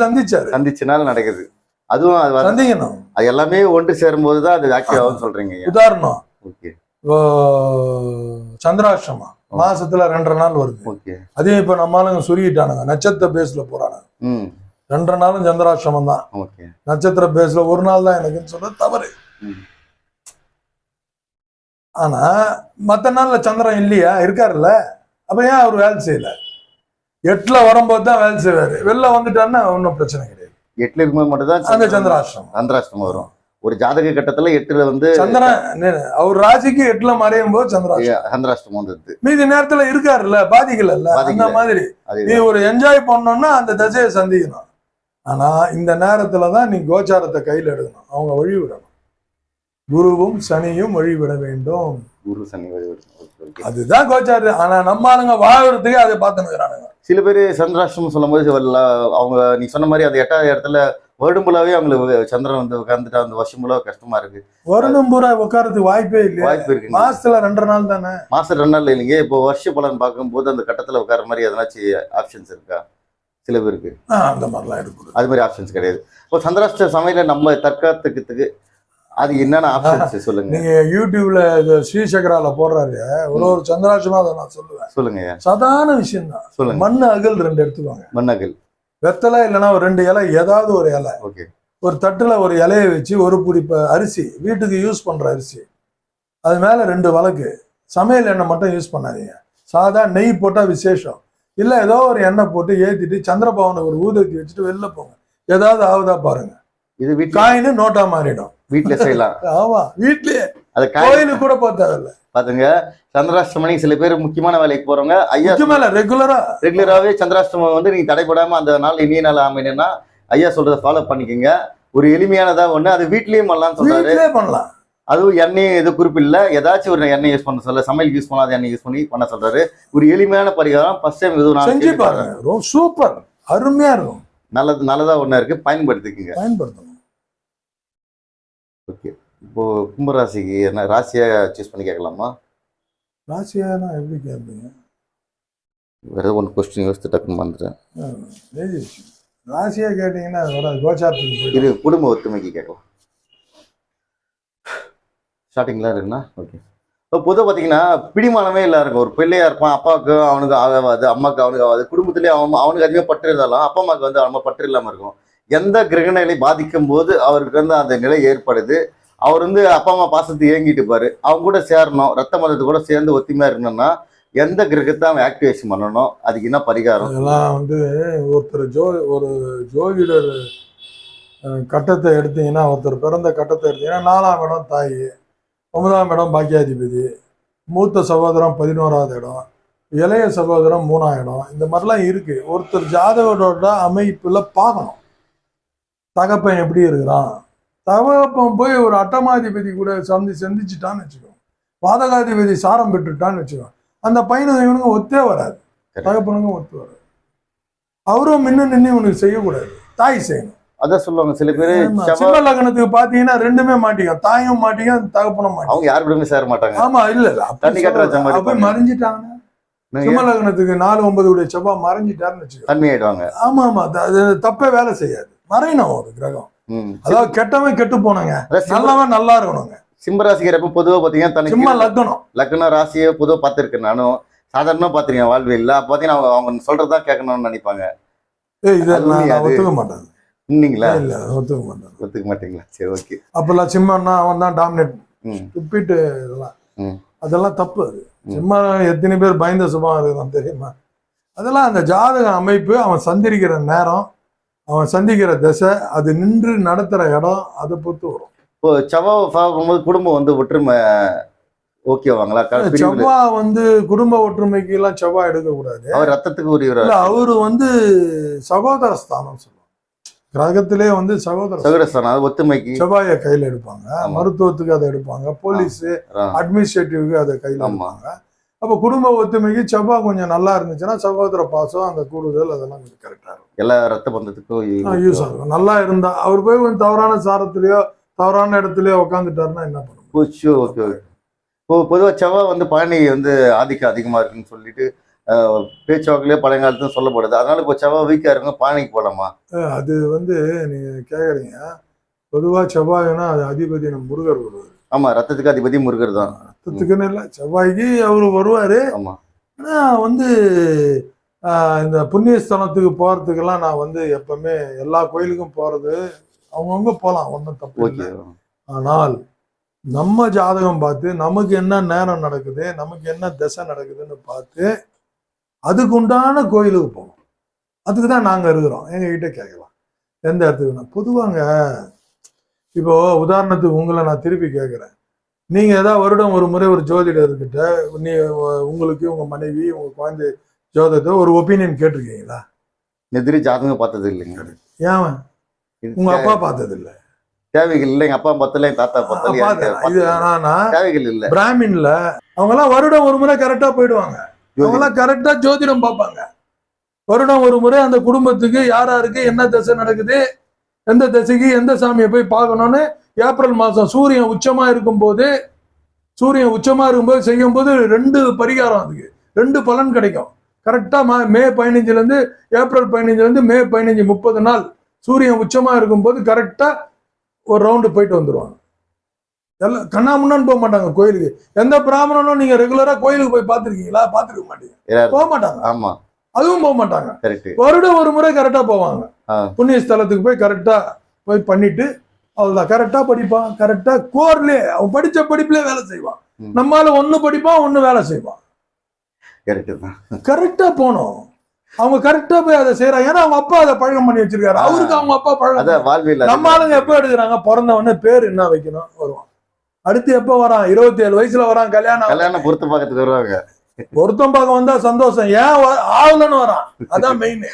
சந்திச்சனால நடக்குது. அதுவும் சந்திக்கணும். அது எல்லாமே ஒன்று சேரும் போதுதான் அது ஆக்டிவ் ஆகும் சொல்றீங்க. உதாரணம், ஓகே, சந்திராஷ்டமம் மாசத்துல 2.5 நாள் வருது. ஓகே. அதையும் இப்ப நம்மளுங்க சுருக்கிட்டானுங்க, நட்சத்திர பேஸ்ல போறானுங்க. 2.5 நாளும் சந்திராஷ்டமம் தான். நட்சத்திர பேஸ்ல ஒரு நாள் தான் எனக்குன்னு சொல்றது தவறு. ஆனா மத்த நாள்ல சந்திரன் இல்லையா? இருக்காருல்ல. அப்ப ஏன் அவர் வேலை செய்யல? 8ல வரும்போது தான் வேலை செய்வாரு. வெளில வந்துட்டாருன்னா ஒன்னும் பிரச்சனை கிடையாது. 8ல இருக்கும்போது மட்டும் தான் அந்த சந்திராஷ்டிரம் வரும். ஒரு ஜாதக கட்டத்துல 8ல வந்து சந்திரன் அவர் ராசிக்கு 8ல மறையும் போது சந்திராஷ்டிரம் வந்தது. மீதி நேரத்துல இருக்காருல்ல, பாதிக்கல. அந்த மாதிரி நீ ஒரு என்ஜாய் பண்ணணும்னா அந்த தசையை சந்திக்கணும். ஆனா இந்த நேரத்துலதான் நீ கோச்சாரத்தை கையில எடுக்கணும். அவங்க வழி விடணும். குருவும் சனியும் வழிவிட வேண்டும். குரு சனி அதுதான் கோச்சாரம். ஆனா நம்ம ஆளுங்க வாழ்றதுக்கு அதை பார்த்துக்கிறானுங்க. சில பேர் சந்திராஷ்டிரம் சொல்லும் போது அவங்க நீ சொன்ன மாதிரி அது 8வது இடத்துல வருடம் பூராவே அவங்களுக்கு சந்திரன் வந்து உட்கார்ந்துட்டு அந்த வருஷம் பூரா கஷ்டமா இருக்கு. வருடம் பூரா உட்காரத்துக்கு வாய்ப்பே இல்லை. வாய்ப்பு இருக்கு. மாசத்துல 2 நாள் தானே. மாசம் 2 நாள் இல்லைங்க. இப்போ வருஷ பலன் பார்க்கும்போது அந்த கட்டத்துல உட்கார மாதிரி எதனாச்சும் ஆப்ஷன்ஸ் இருக்கா? சில பேருக்கு அந்த மாதிரிலாம் இருக்கு. அது மாதிரி ஆப்ஷன்ஸ் கிடையாது. இப்போ சந்திராஷ்டிர சமையல நம்ம தற்காத்துக்கு அது என்னென்ன ஆப்ஷன்ஸ் சொல்லுங்க. நீங்க யூடியூப்ல ஸ்ரீசக்கரால போடுறாரு ஒரு சந்திராஷ்டமா அதை நான் சொல்லுங்க. சாதாரண விஷயம் தான். சொல்லுங்க. மண் அகல் 2 எடுத்துக்கோங்க. மண் அகல் வெத்தலை இல்லைன்னா ஒரு 2 இலை, ஏதாவது ஒரு இலை. ஓகே. ஒரு தட்டுல ஒரு இலையை வச்சு ஒரு புடி அரிசி, வீட்டுக்கு யூஸ் பண்ற அரிசி, அது மேல 2 விளக்கு. சமையல் எண்ணெய் மட்டும் யூஸ் பண்ணாதீங்க. சாதா நெய் போட்டா விசேஷம். இல்ல ஏதோ ஒரு எண்ணெய் போட்டு ஏத்திட்டு சந்திரபவனை ஒரு ஊதத்தி வச்சுட்டு வெளில போங்க. ஏதாவது ஆகுதா பாருங்க. இது காயின்னு நோட்டா மாறிடும். வீட்டுல செய்யலாம். ஆமா, வீட்லயே. அது கோயிலுக்கு கூட போக தேவையில்ல. பாத்துங்க, சந்திராஷ்டமணி சில பேர் முக்கியமான வேலைக்கு போறவங்க ஐயா ரெகுலராவே சந்திராஷ்டமம் வந்து நீங்க தடைப்படாம அந்த நாள் இனிய நாள் அமைனா ஐயா சொல்றதை ஃபாலோ பண்ணிக்கோங்க. ஒரு எளிமையானதா ஒண்ணு, அது வீட்லயும் பண்ணலாம் சொல்றாரு. பண்ணலாம். அதுவும் எண்ணெய் எது குறிப்பில்ல, ஏதாச்சும் ஒரு எண்ணெய் யூஸ் பண்ண சொல்ல, சமையல் யூஸ் பண்ணாத எண்ணெய் யூஸ் பண்ண சொல்றாரு. ஒரு எளிமையான பரிகாரம். ஃபர்ஸ்ட் டைம் இது செஞ்சு பாருங்க. சூப்பர், அருமையா இருக்கும். நல்லதா ஒண்ணா இருக்கு, பயன்படுத்திக்கங்க. பயன்படுத்தணும். ஓகே. இப்போ கும்பராசிக்கு என்ன ராசியா சூஸ் பண்ணி கேட்கலாமா? ராசியானா எப்படி கேட்பீங்க? வேற ஒன்று கொஸ்டின் யோசித்து டக்குன்னு வந்துட்டேன். எழுதி வச்சு. ராசியா கேட்டீங்கன்னா கோச்சாரத்துக்கு போயிடும். இது குடும்ப ஒத்துமைக்கு கேட்கலாம். ஸ்டார்டிங்லாம் இருக்குண்ணா. ஓகே. இப்போ பொதுவாக பார்த்தீங்கன்னா பிடிமானமே இல்லை இருக்கும். ஒரு பிள்ளையா இருப்பான், அப்பாவுக்கு அவனுக்கு ஆகாது, அம்மாவுக்கு அவனுக்கு ஆகாது, குடும்பத்திலேயே அவனுக்கு அதிகமாக பற்று இருந்தாலும் அப்பா அம்மாவுக்கு வந்து அவன் பற்று இல்லாமல் இருக்கும். எந்த கிரகநிலை பாதிக்கும் போது அவருக்கு வந்து அந்த நிலை ஏற்படுது. அவர் வந்து அப்பா அம்மா பாசத்தை ஏங்கிட்டு பாரு, அவங்க கூட சேரணும், ரத்த மதத்து கூட சேர்ந்து ஒத்துமையா இருக்கணும்னா எந்த கிரகத்தை அவன் ஆக்டிவேஷன் பண்ணணும், அதுக்கு என்ன பரிகாரம்? அதெல்லாம் வந்து ஒரு ஜோதிடர் கட்டத்தை எடுத்தீங்கன்னா, ஒருத்தர் பிறந்த கட்டத்தை எடுத்தீங்கன்னா 4ஆம் இடம் தாய், 9ஆம் இடம் பாக்கியாதிபதி, மூத்த சகோதரம் 11ஆவது இடம், இளைய சகோதரம் 3ஆம் இடம், இந்த மாதிரிலாம் இருக்கு. ஒருத்தர் ஜாதகத்தோட அமைப்புல பார்க்கணும். தகப்பன் எப்படி இருக்கிறான், தகப்பன் போய் ஒரு அட்டமாதிபதி கூட சந்திச்சுட்டான்னு வச்சுக்கோ, பாதகாதிபதி சாரம் பெற்றுட்டான்னு வச்சுக்கோ, அந்த பையனும் இவனுங்க ஒத்தே வராது, தகப்பனுங்க ஒத்து வராது. அவரும் நின்று இவனுக்கு செய்யக்கூடாது, தாய் செய்யணும். அதான் சொல்லுவாங்க சில பேர். சிம்ம லக்னத்துக்கு பாத்தீங்கன்னா ரெண்டுமே மாட்டிக்க, தாயும் மாட்டிக்க, தகப்பனும் மாட்டிக்க. அவங்க யாரு கூடமே சேர மாட்டாங்க. ஆமா, இல்ல தண்ணி கட்டுற அப்ப மறைஞ்சிட்டாங்க. சிம்ம லக்னத்துக்கு 4-9 உடைய செவ்வாய் மறைஞ்சிட்டாருன்னு வச்சுக்கோ, தன்மை ஆயிடுவாங்க. ஆமா ஆமா, அது தப்பே வேலை செய்யாது, மறையணும் ஒரு கிரகம். அதாவது கெட்டவன் கெட்டு போனாங்க, நல்லவன் நல்லா இருக்கணுங்க. சிம்மராசிக்கிறப்ப பொதுவாக பார்த்தீங்கன்னா சிம்ம லக்னம் ராசியை பொதுவாக பார்த்துருக்கேன். நானும் சாதாரணமாக பார்த்துருக்கேன் வாழ்வியல்ல. அப்போ பார்த்தீங்கன்னா அவங்க சொல்றதான் கேட்கணும்னு நினைப்பாங்க. ஒத்துக்க மாட்டாங்க. இல்லைங்களா? இல்ல ஒத்துக்க மாட்டாங்க. ஒத்துக்க மாட்டீங்களா? சரி, ஓகே. அப்பெல்லாம் சிம்மன்னா அவன் தான் டாமினேட், துப்பிட்டு இதெல்லாம் அதெல்லாம் தப்பு. அது சிம்ம எத்தனை பேர் பயந்த சுபம் இருக்குதான் தெரியுமா? அதெல்லாம் அந்த ஜாதக அமைப்பு, அவன் சந்திரிக்கிற நேரம், அவன் சந்திக்கிற திசை, அது நின்று நடத்துற இடம், அதை பொறுத்து வரும். இப்போ செவ்வாய் பார்க்கும்போது குடும்பம் வந்து ஒற்றுமை ஓகேவாங்களா? செவ்வாய் வந்து குடும்ப ஒற்றுமைக்கு எல்லாம் செவ்வாய் எடுக்க கூடாது. அவர் ரத்தத்துக்கு உரியவர். அவரு வந்து சகோதர ஸ்தானம் சொல்லுவாங்க. கிரகத்திலே வந்து சகோதரஸ்தானம் ஒத்துமைக்கு செவ்வாயை கையில எடுப்பாங்க, மருத்துவத்துக்கு அதை எடுப்பாங்க, போலீஸ் அட்மினிஸ்ட்ரேட்டிவ்க்கு அதை கையில எடுப்பாங்க. அப்ப குடும்ப ஒத்துமைக்கு செவ்வாய் கொஞ்சம் நல்லா இருந்துச்சுன்னா சகோதர பாசம், அந்த கூடுதல், அதெல்லாம் கொஞ்சம் கரெக்டா இருக்கும். எல்லா ரத்த பந்தத்துக்கும் யூஸ் ஆகும். நல்லா இருந்தா அவர் போய் கொஞ்சம் தவறான சாரத்திலயோ தவறான இடத்துலயோ உட்காந்துட்டாருன்னா என்ன பண்ணுவோம்? ஓகே. இப்போ பொதுவாக செவ்வாய் வந்து பழனி வந்து ஆதிக்கம் அதிகமா இருக்குன்னு சொல்லிட்டு பேச்சுவாக்கிலே பழங்காலத்துல சொல்லப்படுது. அதனால இப்போ செவ்வாய் வீக்கா இருங்க, பழனிக்கு போலாமா? அது வந்து நீங்க கேக்குறீங்க. பொதுவா செவ்வாய்னா அது அதிபதி நம்ம முருகர் வருவார். ஆமா, ரத்தத்துக்கு அதிபதி முருகர் தான். ரத்தத்துக்குன்னு இல்லை, செவ்வாய்க்கு அவரு வருவாரு. ஆமா. ஆனா வந்து இந்த புண்ணிய ஸ்தலத்துக்கு போறதுக்கெல்லாம் நான் வந்து எப்பவுமே எல்லா கோயிலுக்கும் போறது, அவங்கவுங்க போகலாம், ஒன்றும் தப்பு இல்லை. ஆனால் நம்ம ஜாதகம் பார்த்து நமக்கு என்ன நேரம் நடக்குது, நமக்கு என்ன திசை நடக்குதுன்னு பார்த்து அதுக்கு உண்டான கோயிலுக்கு போகணும். அதுக்கு தான் நாங்கள் இருக்கிறோம். எங்ககிட்ட கேட்கலாம் எந்த இடத்துக்குன்னா. பொதுவாங்க இப்போ உதாரணத்துக்கு உங்களை நான் திருப்பி கேட்குறேன். நீங்கள் ஏதாவது வருடம் ஒரு முறை ஒரு ஜோதிடர்கிட்ட உங்களுக்கு உங்கள் மனைவி உங்கள் குழந்தை ஜோதிடத்தை ஒரு ஒப்பீனியன் கேட்டிருக்கீங்களா? எதிரி ஜாதகம் பார்த்தது இல்லைங்க. ஏன்? உங்க அப்பா பார்த்தது இல்லை, தேவைகள் இல்லை. எங்க அப்பா பார்த்தல, எங்க தாத்தா பார்த்தல. இது ஆனா தேவைகள் இல்லை. பிராமின்ல அவங்க எல்லாம் வருடம் ஒரு முறை கரெக்டா போயிடுவாங்க. அவங்க எல்லாம் கரெக்டா ஜோதிடம் பார்ப்பாங்க. வருடம் ஒரு முறை அந்த குடும்பத்துக்கு யாராருக்கு என்ன திசை நடக்குது, எந்த திசைக்கு எந்த சாமியை போய் பார்க்கணும்னு ஏப்ரல் மாசம் சூரியன் உச்சமா இருக்கும்போது செய்யும் போது 2 பரிகாரம், அதுக்கு 2 பலன் கிடைக்கும். கரெக்டா மே 15 ஏப்ரல் 15 மே 15 30 நாள் சூரியன் உச்சமா இருக்கும்போது கரெக்டா ஒரு ரவுண்டு போயிட்டு வந்துருவாங்க. எல்லாம் கண்ணா முன்னான்னு போக மாட்டாங்க கோயிலுக்கு. எந்த பிராமணனும் நீங்க ரெகுலரா கோயிலுக்கு போய் பார்த்துருக்கீங்களா? பார்த்துருக்க மாட்டீங்க, போக மாட்டாங்க. ஆமா, அதுவும் போக மாட்டாங்க. வருடம் ஒரு முறை கரெக்டா போவாங்க. புண்ணிய ஸ்தலத்துக்கு போய் கரெக்டா போய் பண்ணிட்டு அவ்வளவுதான். கரெக்டா படிப்பான், கரெக்டா கோர்லயே அவன் படிச்ச படிப்புலயே வேலை செய்வான். நம்மால ஒண்ணு படிப்பான், ஒண்ணு வேலை செய்வான். கரெக்டா போனோம். அவங்க கரெக்டா போய் அதை செய்யறாங்க. ஏன்னா அவங்க அப்பா அதை பழக்கம் பண்ணி வச்சிருக்காரு. அவருக்கு அவங்க அப்பா பழக்கம். நம்ம ஆளுங்க எப்ப எடுக்கிறாங்க? பிறந்தவொடனே பேர் என்ன வைக்கணும் வருவான். அடுத்து எப்ப வரான்? 27 வயசுல வரான். கல்யாணம் பொருத்தம் பார்க்கறதுக்கு வருவாங்க. பொருத்தம் பார்க்க வந்தா சந்தோஷம். ஏன் ஆவலன்னு வரான், அதான் மெயின்.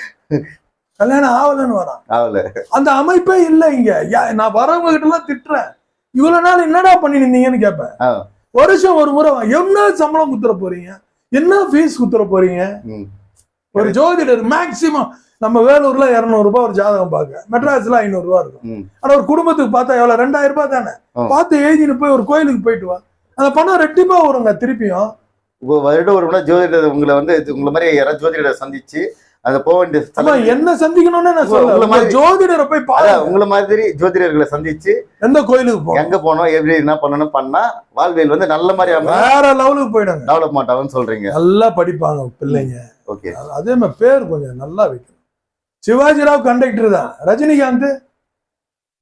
கல்யாணம் ஆவலன்னு வரான். அந்த அமைப்பே இல்லை இங்க. நான் வரவங்க கிட்ட எல்லாம் திட்டுறேன், இவ்வளவு நாள் என்னடா பண்ணி நின்னீங்கன்னு கேட்பேன். வருஷம் ஒரு முறை என்ன சம்பளம் குத்துற போறீங்க, என்ன ஃபீஸ் குத்துற போறீங்க? ஒரு ஜோதிடர் மேக்சிமம் நம்ம வேலூர்ல 200 ரூபாய் ஒரு ஜாதகம் பார்க்க, மெட்ராஸ்ல 500 ரூபாய் இருக்கும். ஆனா ஒரு குடும்பத்துக்கு பார்த்தா எவ்வளவு 2000 ரூபாய் தானே. பார்த்து எழுதிட்டு போய் ஒரு கோயிலுக்கு போயிட்டு வா, அந்த பணம் ரெட்டிப்பா வருங்க திருப்பியும். வருடம் ஒரு முறை ஜோதிடர் உங்களை வந்து உங்களை மாதிரி யாராவது ஜோதிடரை சந்திச்சு அங்க போக வேண்டிய என்ன சந்திக்கணும்னு நான் சொல்ல, ஜோதிடரை போய் பாரு. உங்களை மாதிரி ஜோதிடர்களை சந்திச்சு எந்த கோயிலுக்கு எங்க போனோம், எப்படி என்ன பண்ணணும் பண்ணா வாழ்வியல் வந்து நல்ல மாதிரி வேற லெவலுக்கு போயிடுங்க, டெவலப்மெண்ட் ஆகும்னு சொல்றீங்க. நல்லா படிப்பாங்க பிள்ளைங்க. ஓகே, அதே மாதிரி பேர் கொஞ்சம் நல்லா வைக்கணும். சிவாஜி ராவ் கண்டக்டர் தான், ரஜினிகாந்த்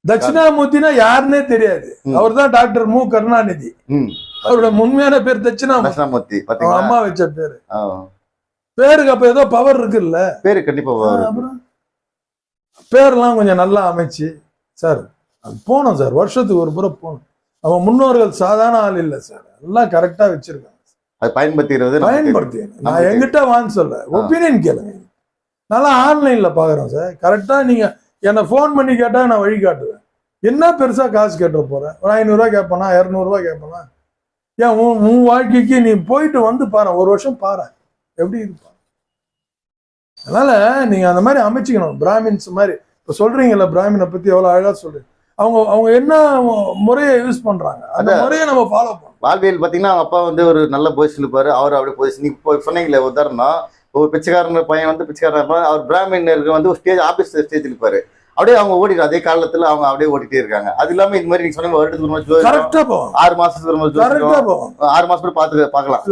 தட்சிணாமூர்த்தினா யாருன்னே தெரியாது, அவர் தான் டாக்டர் மு கருணாநிதி. அவரோட உண்மையான பேர் தட்சிணாமூர்த்தி, அம்மா வச்ச பேரு. பேருக்கு அப்ப ஏதோ பவர் இருக்குல்ல, பேரு கண்டிப்பா. அப்புறம் பேர்லாம் கொஞ்சம் நல்லா அமைச்சு சார் அது போனோம் சார், வருஷத்துக்கு ஒரு முறை போகணும். அவன் முன்னோர்கள் சாதாரண ஆள் இல்லை சார், எல்லாம் கரெக்டா வச்சிருக்காங்க. அது பயன்படுத்தி நான் எங்கிட்ட வான்னு சொல்ல, ஒப்பீனியன் கேளுங்க. நல்லா ஆன்லைன்ல பாக்குறேன் சார், கரெக்டா நீங்க என்னை ஃபோன் பண்ணி கேட்டா நான் வழி காட்டுவேன். என்ன பெருசா காசு கேட்டு போறேன், ஒரு 500 ரூபாய் கேட்பேனா 200 ரூபாய் கேட்பேனா? ஏன் உன் வாழ்க்கைக்கு நீ போயிட்டு வந்து பாரு, ஒரு வருஷம் பாரு எப்படி இருப்பா. அதனால நீங்க அந்த மாதிரி அமைச்சுக்கணும். பிராமின்ஸ் மாதிரி இப்ப சொல்றீங்கல்ல, பிராமினை பத்தி எவ்வளவு அழகா சொல்றீங்க. அவங்க என்ன முறையை யூஸ் பண்றாங்க, அந்த முறையை நம்ம ஃபாலோ பண்ணணும். வாழ்வியல் பாத்தீங்கன்னா அவங்க அப்பா வந்து ஒரு நல்ல பொசிஷன் இருப்பாரு, அவர் அப்படியே பொசிஷன். இப்போ சொன்னீங்களே உதாரணம், ஒரு பிச்சைக்காரன் பையன் வந்து பிச்சைக்காரன் இருப்பாரு, அவர் பிராமின் வந்து ஒரு ஸ்டேஜ் ஆபீஸ் ஸ்டேஜ் இருப்பாரு, அப்படியே அவங்க ஓடிட்டு அதே காலத்துல அவங்க அப்படியே ஓடிட்டே இருக்காங்க. அது இல்லாம இந்த மாதிரி நீங்க சொன்ன வருடத்துக்கு 6 மாசத்துக்கு 6 மாசம் பாக்கலாம்,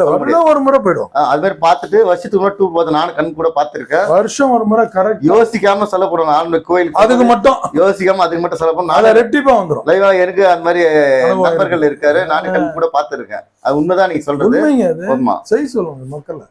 ஒரு முறை போயிடும். அது மாதிரி பாத்துட்டு வருஷத்துக்கு முன்னாடி டூர் பார்த்து நானும் கண் கூட பாத்துருக்கேன். வருஷம் ஒரு முறை கரெக்ட் யோசிக்காம செல்ல போறோம். ஆன்மீக கோயிலுக்கு அதுக்கு மட்டும் யோசிக்காம அதுக்கு மட்டும் செல்ல போறோம், நாளை ரெட்டிப்பா வந்துடும். லைவா எனக்கு அந்த மாதிரி நண்பர்கள் இருக்காரு, நானும் கண் கூட பாத்துருக்கேன். அது உண்மைதான் நீங்க சொல்றது. சரி சொல்லுங்க மக்கள்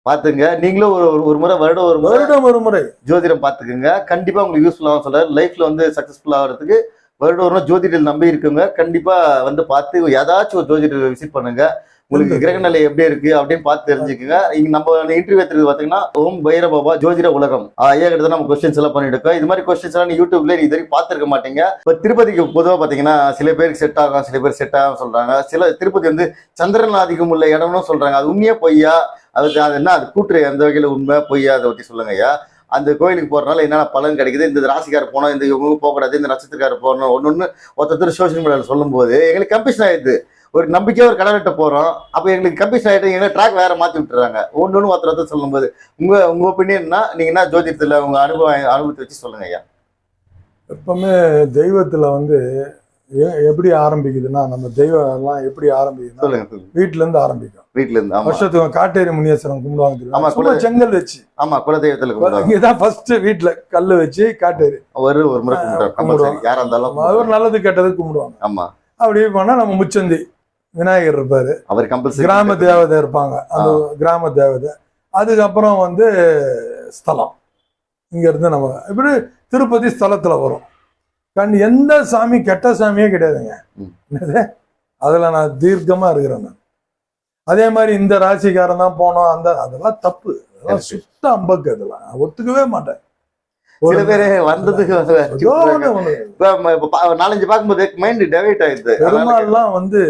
பாத்துங்க. நீங்களும் ஒரு முறை வருடம் ஒரு முறை ஜோதிடம் பாத்துக்கோங்க, கண்டிப்பா உங்களுக்கு யூஸ்ஃபுல்லா சொல்றாரு. லைஃப்ல வந்து சக்சஸ்ஃபுல் ஆகிறதுக்கு வருடம் ஒரு ஜோதிடர் நம்பி இருக்குங்க, கண்டிப்பா வந்து பார்த்து ஏதாச்சும் ஒரு ஜோதிடர் விசிட் பண்ணுங்க. உங்களுக்கு கிரகநிலை எப்படி இருக்கு அப்படின்னு பார்த்து தெரிஞ்சுக்கோங்க. இங்க நம்ம இன்டர்வியூ எடுத்துருக்கு பாத்தீங்கன்னா ஓம் பைரபாபா ஜோதிட உலகம் ஐயா கிட்ட நம்ம கொஸ்டின்ஸ் எல்லாம் பண்ணிட்டு இருக்கோம். இது மாதிரி கொஸ்டின்ஸ் எல்லாம் யூடியூப்ல இது வரைக்கும் பார்த்திருக்க மாட்டீங்க. இப்ப திருப்பதிக்கு பொதுவாக பாத்தீங்கன்னா சில பேருக்கு செட் ஆகும், சில பேர் செட் ஆகும் சொல்றாங்க. சில திருப்பதி வந்து சந்திரன் ஆதிக்கம் உள்ள இடம்னு சொல்றாங்க. அது உண்மையா பொய்யா? அது என்ன அது கூற்று எந்த வகையில உண்மை பொய்யா அதை பற்றி சொல்லுங்க ஐயா. அந்த கோயிலுக்கு போறதுனால என்னென்ன பலன் கிடைக்குது, இந்த ராசிக்காரர் போனோம், இந்த இவங்க போகக்கூடாது, இந்த நட்சத்திரக்காரர் போகணும், ஒன்னொன்னு ஒருத்தர் சோசியல் மீடியாவில் சொல்லும் போது எங்களுக்கு கன்ஃபியூஷன் ஆயிடுது. ஒரு நம்பிக்கையா ஒரு கடலிட்ட போறோம், அப்ப எங்களுக்கு கன்ஃபியூஷன் ஆயிட்டு எங்க ட்ராக் வேற மாத்தி விட்டுறாங்க. ஒன்னொன்னு ஒருத்தர் சொல்லும் போது உங்க ஒப்பீனியன்னா நீங்க என்ன ஜோதிடத்துல உங்க அனுபவத்தை வச்சு சொல்லுங்க ஐயா. எப்பவுமே தெய்வத்துல வந்து எப்படி ஆரம்பிக்குதுன்னா, நம்ம தெய்வம் எல்லாம் எப்படி ஆரம்பிக்குதுன்னா வீட்டுல இருந்து ஆரம்பிக்கும். வீட்டுல இருந்து வருஷத்துக்கு காட்டேரி முனியேஸ்வரம் கும்பிடுவாங்க, செங்கல் வச்சு. ஆமா, குலதெய்வத்துல இங்கதான் ஃபர்ஸ்ட் வீட்டுல கல்லு வச்சு காட்டேரி ஒரு முறை கும்பிடுவாங்க. யாரா இருந்தாலும் அவர் நல்லது கெட்டது கும்பிடுவாங்க. ஆமா, அப்படி பண்ணா நம்ம முச்சந்தி விநாயகர் இருப்பாரு, அவர் கம்பல்சரி. கிராம தேவதை இருப்பாங்க, அந்த கிராம தேவதை. அதுக்கப்புறம் வந்து ஸ்தலம், இங்க இருந்து நம்ம இப்படி திருப்பதி ஸ்தலத்துல வரும். எந்த சாமி கெட்ட சாமியே கிடையாதுங்க, அதுல நான் தீர்க்கமா இருக்கிறேன் நான். அதே மாதிரி இந்த ராசிக்காரன் தான் போனோம், அதெல்லாம் தப்பு, அதெல்லாம் சுத்த அம்பக்கு, அதெல்லாம் ஒத்துக்கவே மாட்டேன். சில பேரு வந்ததுக்கு 4-5 பார்க்கும்போது மைண்ட் டைவர்ட் ஆயிடுது. பெருமாள்லாம் வந்து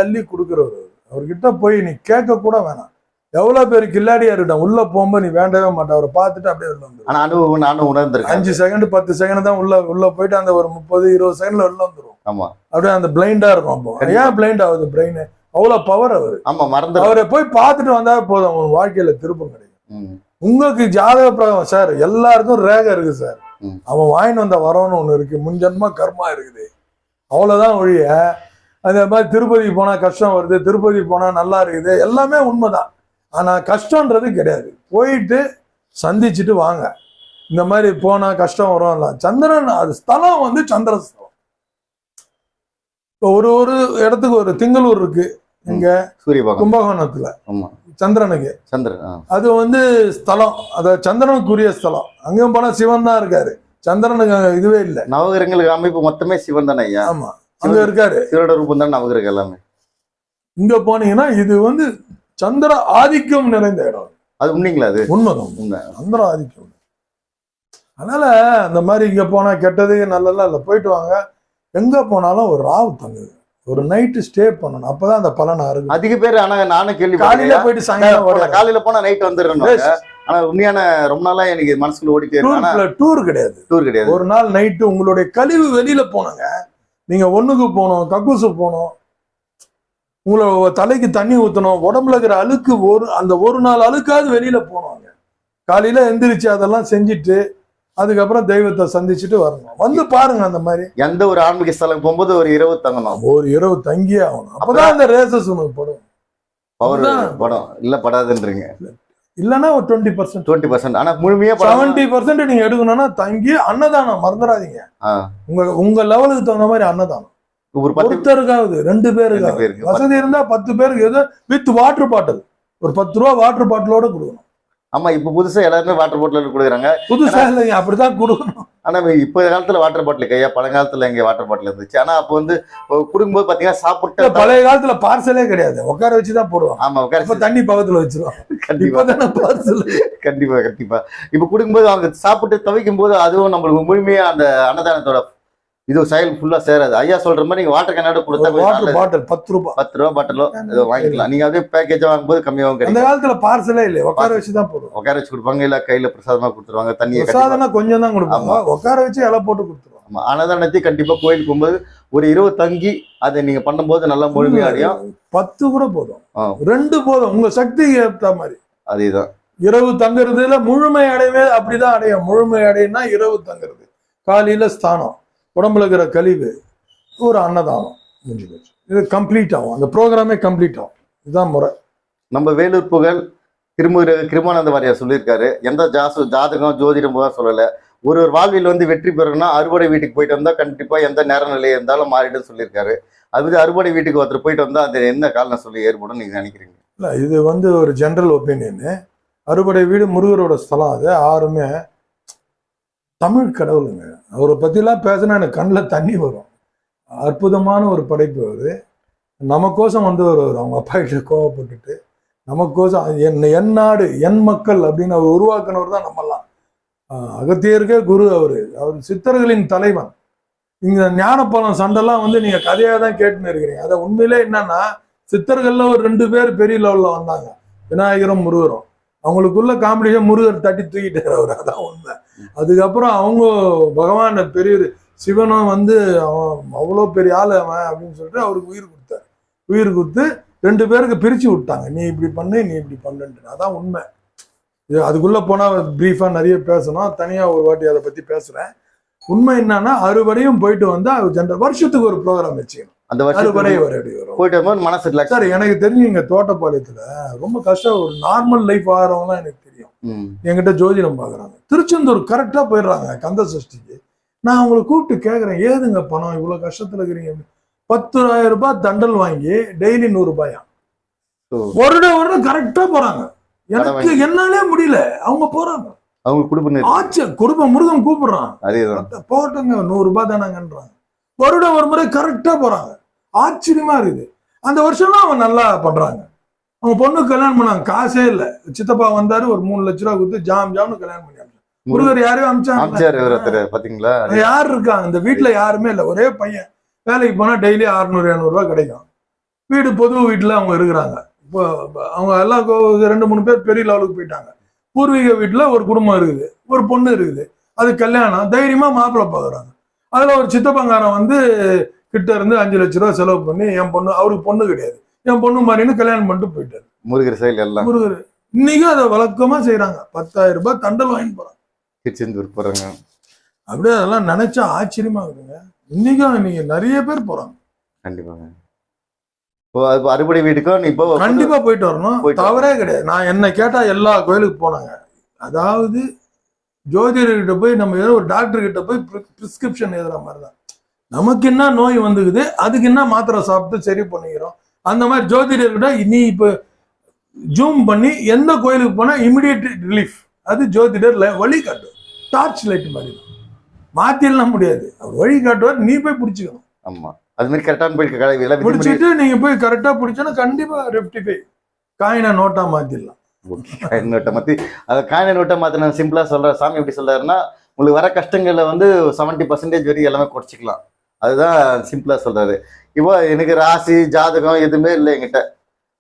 அள்ளி கொடுக்குறவர், அவர்கிட்ட போய் நீ கேட்க கூட வேணாம். எவ்வளவு பேர் கில்லாடியா இருக்கட்டும், உள்ள போகும்போது நீ வேண்டவே மாட்டேன், அவரை பார்த்துட்டு அப்படியே உள்ள வந்து. ஆனா அனுபவம் நானும் உணர்ந்திருக்கேன். 5 செகண்ட் 10 செகண்ட் தான் உள்ள போயிட்டு அந்த ஒரு 30-20 செகண்ட்ல உள்ள வந்துடும். ஆமா, அப்படியே அந்த பிளைண்டா இருக்கும். அப்போ ஏன் பிளைண்ட் ஆகுது பிரெயின்? அவ்வளவு பவர் அவரு. ஆமா, மறந்து அவரை போய் பார்த்துட்டு வந்தா போதும், உங்க வாழ்க்கையில திருப்பம் கிடைக்கும். உங்களுக்கு ஜாதக பிரகாரம் சார் எல்லாருக்கும் ரேகை இருக்கு சார், அவன் வாங்கிட்டு வந்த வரவன்னு ஒண்ணு இருக்கு, முன்ஜன்மா கர்மா இருக்குது, அவ்வளவுதான் ஒழிய அதே மாதிரி திருப்பதிக்கு போனா கஷ்டம் வருது, திருப்பதி போனா நல்லா இருக்குது, எல்லாமே உண்மைதான். ஆனா கஷ்டம்ன்றது கிடையாது. போயிட்டு சந்திச்சுட்டு வாங்க. இந்த மாதிரி போனா கஷ்டம் வரும். சந்திரன் அது ஸ்தலம் வந்து சந்திர ஸ்தலம். ஒரு இடத்துக்கு ஒரு திங்களூர் இருக்கு இங்க கும்பகோணத்துல, சந்திரனுக்கு அது வந்து ஸ்தலம், அது சந்திரனுக்குரிய ஸ்தலம். அங்கேயும் போனா சிவன் தான் இருக்காரு, சந்திரனுக்கு இதுவே இல்லை. நவகிரகங்களுக்கு அமைப்பு மொத்தமே சிவன் தானே ஐயா? ஆமா, அங்க இருக்காரு, சிவனோட ரூபம் தான் நவகிரகம் எல்லாமே. இங்க போனீங்கன்னா இது வந்து சந்திர ஆதிக்கம் நிறைந்த இடம். அது உண்மைங்களா? அது உண்மைதான், சந்திர ஆதிக்கம். அதனால அந்த மாதிரி இங்க போனா கெட்டது நல்லதெல்லாம் இல்லை, போயிட்டு வாங்க. எங்க போனாலும் ஒரு ராவு தங்குது, ஒரு நைட்டு ஸ்டே பண்ணணும், அப்பதான் அந்த பலன் அருகும். அதிக பேர். ஆனா நானும் கேள்வி, காலையில போயிட்டு சாயங்காலம் காலையில போனா நைட் வந்துடுறேன். ஆனா உண்மையான ரொம்ப நாளா எனக்கு மனசுக்குள்ள ஓடிட்டே இருக்கு. ஆனா டூர் கிடையாது, டூர் கிடையாது. ஒரு நாள் நைட்டு உங்களுடைய கழிவு வெளியில போனாங்க, நீங்க ஒண்ணுக்கு போனோம், கக்கூசு போனோம், உங்களை தலைக்கு தண்ணி ஊத்தணும், உடம்புல இருக்கிற அழுக்கு அந்த ஒரு நாள் அழுக்காவது வெளியில போனோங்க. காலையில எந்திரிச்சு அதெல்லாம் செஞ்சுட்டு அதுக்கப்புறம் தெய்வத்தை சந்திச்சுட்டு வரணும். வந்து பாருங்க, அந்த மாதிரி எந்த ஒரு ஆன்மீக ஸ்தலம் போகும்போது ஒரு இரவு தங்கணும், ஒரு இரவு தங்கியே ஆகணும். அப்பதான் அந்த ரேசஸ் உனக்கு படும். பவர் படம் இல்ல படாதுன்றீங்க. இல்லன்னா ஒரு 20%, 20%. ஆனா முழுமையா 70% நீங்க எடுக்கணும்னா தங்கி அன்னதானம் மறந்துடாதீங்க. உங்க லெவலுக்கு தகுந்த மாதிரி அன்னதானம். ஒருத்தருக்காவது 2 பேருக்காவது வசதி இருந்தா 10 பேருக்கு ஏதோ வித் வாட்டர் பாட்டில், ஒரு 10 ரூபா வாட்டர் பாட்டிலோட கொடுக்கணும். ஆமா, இப்ப புதுசா எல்லாருமே வாட்டர் பாட்டில் கொடுக்குறாங்க. புதுசா இல்லைங்க, அப்படிதான் கொடுக்கணும். ஆனா இப்ப காலத்துல வாட்டர் பாட்டில் கையா, பழங்காலத்துல எங்க வாட்டர் பாட்டில் இருந்துச்சு. ஆனா அப்ப வந்து கொடுக்கும்போது பாத்தீங்கன்னா சாப்பிட்டு பழைய காலத்துல பார்சலே கிடையாது, உட்கார வச்சுதான் போடுவாங்க. ஆமா, உட்கார தண்ணி பக்கத்துல வச்சிருவாங்க. கண்டிப்பா பார்சல். கண்டிப்பா கண்டிப்பா. இப்ப கொடுக்கும்போது அவங்க சாப்பிட்டு துவைக்கும் போது அதுவும் நம்மளுக்கு முழுமையா அந்த அன்னதானத்தோட இது செயல் ஃபுல்லா சேராது. ஐயா சொல்ற மாதிரி நீங்க வாட்டர் கேனோட கொடுத்தா வாட்டர் பாட்டில் 10 ரூபாய் 10 ரூபா பாட்டிலோ ஏதோ வாங்கிக்கலாம். நீங்க அதே பேக்கேஜா வாங்கும்போது கம்மியாகவும் கிடைக்கும். அந்த காலத்துல பார்சலே இல்லை, உட்கார வச்சுதான் போடுவோம். உட்கார வச்சு கொடுப்பாங்க, இல்ல கையில பிரசாதமா கொடுத்துருவாங்க. தண்ணியை பிரசாதம்னா கொஞ்சம் தான் கொடுப்பாங்க, உட்கார வச்சு இலை போட்டு கொடுத்துருவாங்க. ஆமா, அன்னதானத்தை கண்டிப்பா கோயிலுக்கு போகும்போது ஒரு இரவு தங்கி அதை நீங்க பண்ணும்போது நல்லா முழுமையாடியும் 10 கூட போதும், 2 போதும், உங்க சக்திக்கு ஏற்ற மாதிரி. அதேதான். இரவு தங்குறதுல முழுமை அடைவே அப்படிதான் அடையும். முழுமை அடையினா இரவு தங்குறது, காலையில ஸ்தானம், உடம்புல இருக்கிற கழிவு, ஒரு அன்னதானம், முடிஞ்சு போச்சு. இது கம்ப்ளீட் ஆகும், அந்த ப்ரோக்ராமே கம்ப்ளீட் ஆகும். இதுதான் முறை. நம்ம வேலூர் புகழ் கிருமானந்த வாரியார் சொல்லியிருக்காரு, எந்த ஜாதகம் ஜோதிடம் சொல்லலை, ஒரு வாழ்வில் வந்து வெற்றி பெறணும்னா அறுவடை வீட்டுக்கு போயிட்டு வந்தா கண்டிப்பா எந்த நேர நிலையை இருந்தாலும் மாறிடும் சொல்லியிருக்காரு. அது வந்து அறுவடை வீட்டுக்கு ஒருத்தர் போயிட்டு வந்தா அது என்ன காரணம் சொல்லி ஏற்படும் நீங்க நினைக்கிறீங்க? இல்லை, இது வந்து ஒரு ஜென்ரல் ஒப்பீனியன். அறுவடை வீடு முருகரோட ஸ்தலம். அது யாருமே தமிழ் கடவுளுங்க. அவரை பற்றிலாம் பேசினா எனக்கு கண்ணில் தண்ணி வரும். அற்புதமான ஒரு படைப்பு அவர். நமக்கோசம் வந்து அவங்க அப்பா கிட்ட கோவப்பட்டுட்டு நமக்கோசம் என் நாடு என் மக்கள் அப்படின்னு அவர் உருவாக்குனவர் தான் நம்மெல்லாம். அகத்தியருக்கே குரு அவர் சித்தர்களின் தலைவன். இங்கே ஞானப்பழம் சண்டைலாம் வந்து நீங்கள் கதையாக தான் கேட்டுன்னு இருக்கிறீங்க. அதை உண்மையிலே என்னன்னா, சித்தர்களில் ஒரு 2 பேர் பெரிய லெவலில் வந்தாங்க, விநாயகரும் முருகரும். அவங்களுக்குள்ள காம்படிஷன் முருகர் தட்டி தூக்கிட்டார் அவர், அதான் உண்மை. அதுக்கப்புறம் அவங்க பகவான் பெரிய சிவனும் வந்து அவன் அவ்வளோ பெரிய ஆள் அவன் அப்படின்னு சொல்லிட்டு அவருக்கு உயிர் கொடுத்தார். உயிர் கொடுத்து 2 பேருக்கு பிரித்து விட்டாங்க, நீ இப்படி பண்ணு நீ இப்படி பண்ணுன்ட்டு. அதான் உண்மை. இது அதுக்குள்ளே போனால் ப்ரீஃபாக நிறைய பேசணும், தனியாக ஒரு வாட்டி அதை பற்றி பேசுகிறேன். உண்மை என்னன்னா, அறுவடையும் போயிட்டு வந்தால் ஜென்ரல் வருஷத்துக்கு ஒரு ப்ரோக்ராம் வச்சுக்கணும். அந்த அறுவடை வரும் போயிட்டு மனசு சார். எனக்கு தெரிஞ்சு இங்கே தோட்டப்பாளையத்தில் ரொம்ப கஷ்டம், ஒரு நார்மல் லைஃப் ஆகிறவங்களாம் எனக்கு தெரியும். என்கிட்ட ஜோதிடம் பார்க்குறாங்க, திருச்செந்தூர் கரெக்டாக போயிடுறாங்க கந்த சஷ்டிக்கு. நான் அவங்களை கூப்பிட்டு கேட்குறேன், ஏதுங்க பணம் இவ்வளோ கஷ்டத்தில் இருக்கிறீங்க? 10,000 ரூபாய் தண்டல் வாங்கி டெய்லி 100 ரூபாயா வருடம் கரெக்டாக போகிறாங்க. எனக்கு என்னாலே முடியல, அவங்க போகிறாங்க. அவங்க குடும்பம் முருகன் கூப்பிடுறான், போட்டுங்க 100 ரூபாய் தானாங்கன்றாங்க. வருடம் ஒரு முறை கரெக்டாக போகிறாங்க. ஆச்சரியமா இருக்குது. அந்த வருஷம்லாம் அவங்க நல்லா பண்றாங்க. அவங்க பொண்ணுக்கு கல்யாணம் பண்ணாங்க, காசே இல்லை. சித்தப்பா வந்தாரு, ஒரு 3 லட்ச ரூபா கொடுத்து ஜாம்னு கல்யாணம் பண்ணாங்க. முருகர் யாரையும் அமிச்சாங்க. யாரு இருக்காங்க இந்த வீட்டுல? யாருமே இல்லை, ஒரே பையன். வேலைக்கு போனா டெய்லி 600-700 ரூபாய் கிடைக்கும். வீடு பொது வீட்டுல அவங்க இருக்கிறாங்க. இப்போ அவங்க எல்லாம் 2-3 பேர் பெரிய லெவலுக்கு போயிட்டாங்க. பூர்வீக வீட்டுல ஒரு குடும்பம் இருக்குது, ஒரு பொண்ணு இருக்குது. அது கல்யாணம், தைரியமா மாப்பிள்ளை பாக்குறாங்க. அதுல ஒரு சித்தப்பங்காரன் வந்து கிட்ட இருந்து 5 லட்ச ரூபா செலவு பண்ணி, என் பொண்ணு, அவருக்கு பொண்ணு கிடையாது, என் பொண்ணு மாதிரின்னு கல்யாணம் பண்ணிட்டு போயிட்டாரு. முருகர் செயல் எல்லாம் முருகர் இன்னைக்கும் அதை வழக்கமா செய்யறாங்க. 10,000 ரூபாய் தண்டல் வாங்கி போறாங்க, திருச்செந்தூர் போறாங்க. அப்படியே அதெல்லாம் நினைச்சா ஆச்சரியமா இருக்குங்க. இன்னைக்கும் நீங்க நிறைய பேர் போறாங்க. கண்டிப்பாங்க. அறுபடை வீட்டுக்கும் இப்போ கண்டிப்பா போயிட்டு வரணும், தவறே கிடையாது. நான் என்ன கேட்டா எல்லா கோயிலுக்கு போனாங்க. அதாவது ஜோதிடர்கிட்ட போய் நம்ம ஏதோ ஒரு டாக்டர் கிட்ட போய் பிரிஸ்கிரிப்ஷன் எழுதுற மாதிரிதான். நமக்கு என்ன நோய் வந்துக்குது, அதுக்கு என்ன மாத்திரை சாப்பிட்டு சரி பண்ணிக்கிறோம். அந்த மாதிரி ஜோதிடர்கிட்ட நீ இப்ப ஜூம் பண்ணி எந்த கோயிலுக்கு போனா இமிடியேட் ரிலீஃப், அது ஜோதிடர் வழி காட்டுவார். டார்ச் லைட் மாதிரி மாத்திடலாம் முடியாது, அவர் வழி காட்டுவார், நீ போய் பிடிச்சிக்கணும். ஆமா, அது மாதிரி கரெக்டான போய் பிடிச்சிட்டு நீங்க போய் கரெக்டா பிடிச்சோன்னா கண்டிப்பா ரெப்டிஃபை காயினா நோட்டா மாத்திடலாம். நோட்டை மாற்றி அதை காயினை நோட்டை மாற்றின சிம்பிளாக சொல்கிறார். சாமி எப்படி சொல்கிறாருன்னா, உங்களுக்கு வர கஷ்டங்களில் வந்து 70% வரைக்கும் எல்லாமே குறைச்சிக்கலாம். அதுதான் சிம்பிளாக சொல்கிறாரு. இப்போ எனக்கு ராசி ஜாதகம் எதுவுமே இல்லை என்கிட்ட,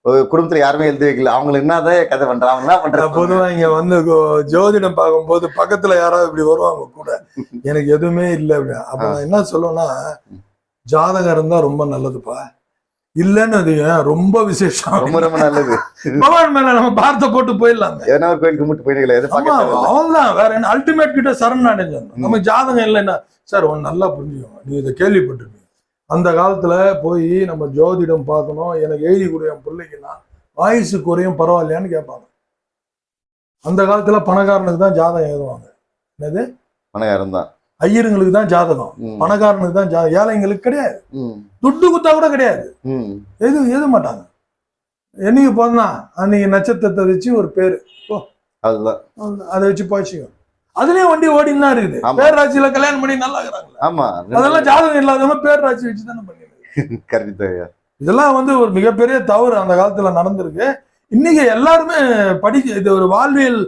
ஒரு குடும்பத்துல யாருமே எழுதி வைக்கல, அவங்களுக்கு என்னதான் கதை பண்றாங்க, அவங்க என்ன பண்றாங்க. பொதுவா இங்க வந்து ஜோதிடம் பார்க்கும்போது பக்கத்துல யாராவது இப்படி வருவாங்க கூட, எனக்கு எதுவுமே இல்லை அப்படின்னு. அப்ப நான் என்ன சொல்லுவேன்னா, ஜாதகம் இருந்தா ரொம்ப நல்லதுப்பா, இல்லன்னு அது ரொம்ப விசேஷம், ரொம்ப ரொம்ப நல்லது. பகவான் மேல நம்ம பார்த்த போட்டு போயிடலாமே. ஏன்னா ஒரு கோயில் கும்பிட்டு போயிடல, அவன்தான் வேற என்ன, அல்டிமேட் கிட்ட சரண் அடைஞ்சிடணும். நம்ம ஜாதகம் இல்லைன்னா சார் ஒன்னு நல்லா புரிஞ்சுக்கோங்க, நீ இதை கேள்விப்பட்டிருப்பீங்க, அந்த காலத்துல போய் நம்ம ஜோதிடம் பார்க்கணும், எனக்கு எழுதி கூட என் பிள்ளைக்குன்னா ஆயுசு குறையும் பரவாயில்லையான்னு கேட்பாங்க. அந்த காலத்துல பணக்காரனுக்கு தான் ஜாதகம் எழுதுவாங்க. என்னது, பணக்காரன் தான், ஐயருங்களுக்கு தான் ஜாதகம், பணக்காரனுக்கு தான் ஜாதகம், ஏழைங்களுக்கு கிடையாது, துட்டு குத்தா கூட கிடையாது, எழுத மாட்டாங்க. என்னைக்கு போனா அன்னைக்கு நட்சத்திரத்தை வச்சு ஒரு பேரு, அதுதான் அதை வச்சு போச்சுக்கோ. அதுலயும் வண்டி ஓடின்னு தான் இருக்குது. பேர் ராசியில கல்யாணம் பண்ணி நல்லா இருக்கிறாங்க. ஆமா, அதெல்லாம் ஜாதகம் இல்லாதவங்க பேர் ராசி வச்சு தானே பண்ணிடுறாங்க. இதெல்லாம் வந்து ஒரு மிகப்பெரிய தவறு அந்த காலத்துல நடந்திருக்கு. இன்னைக்கு எல்லாருமே படிக்க, இது ஒரு வாழ்வியல்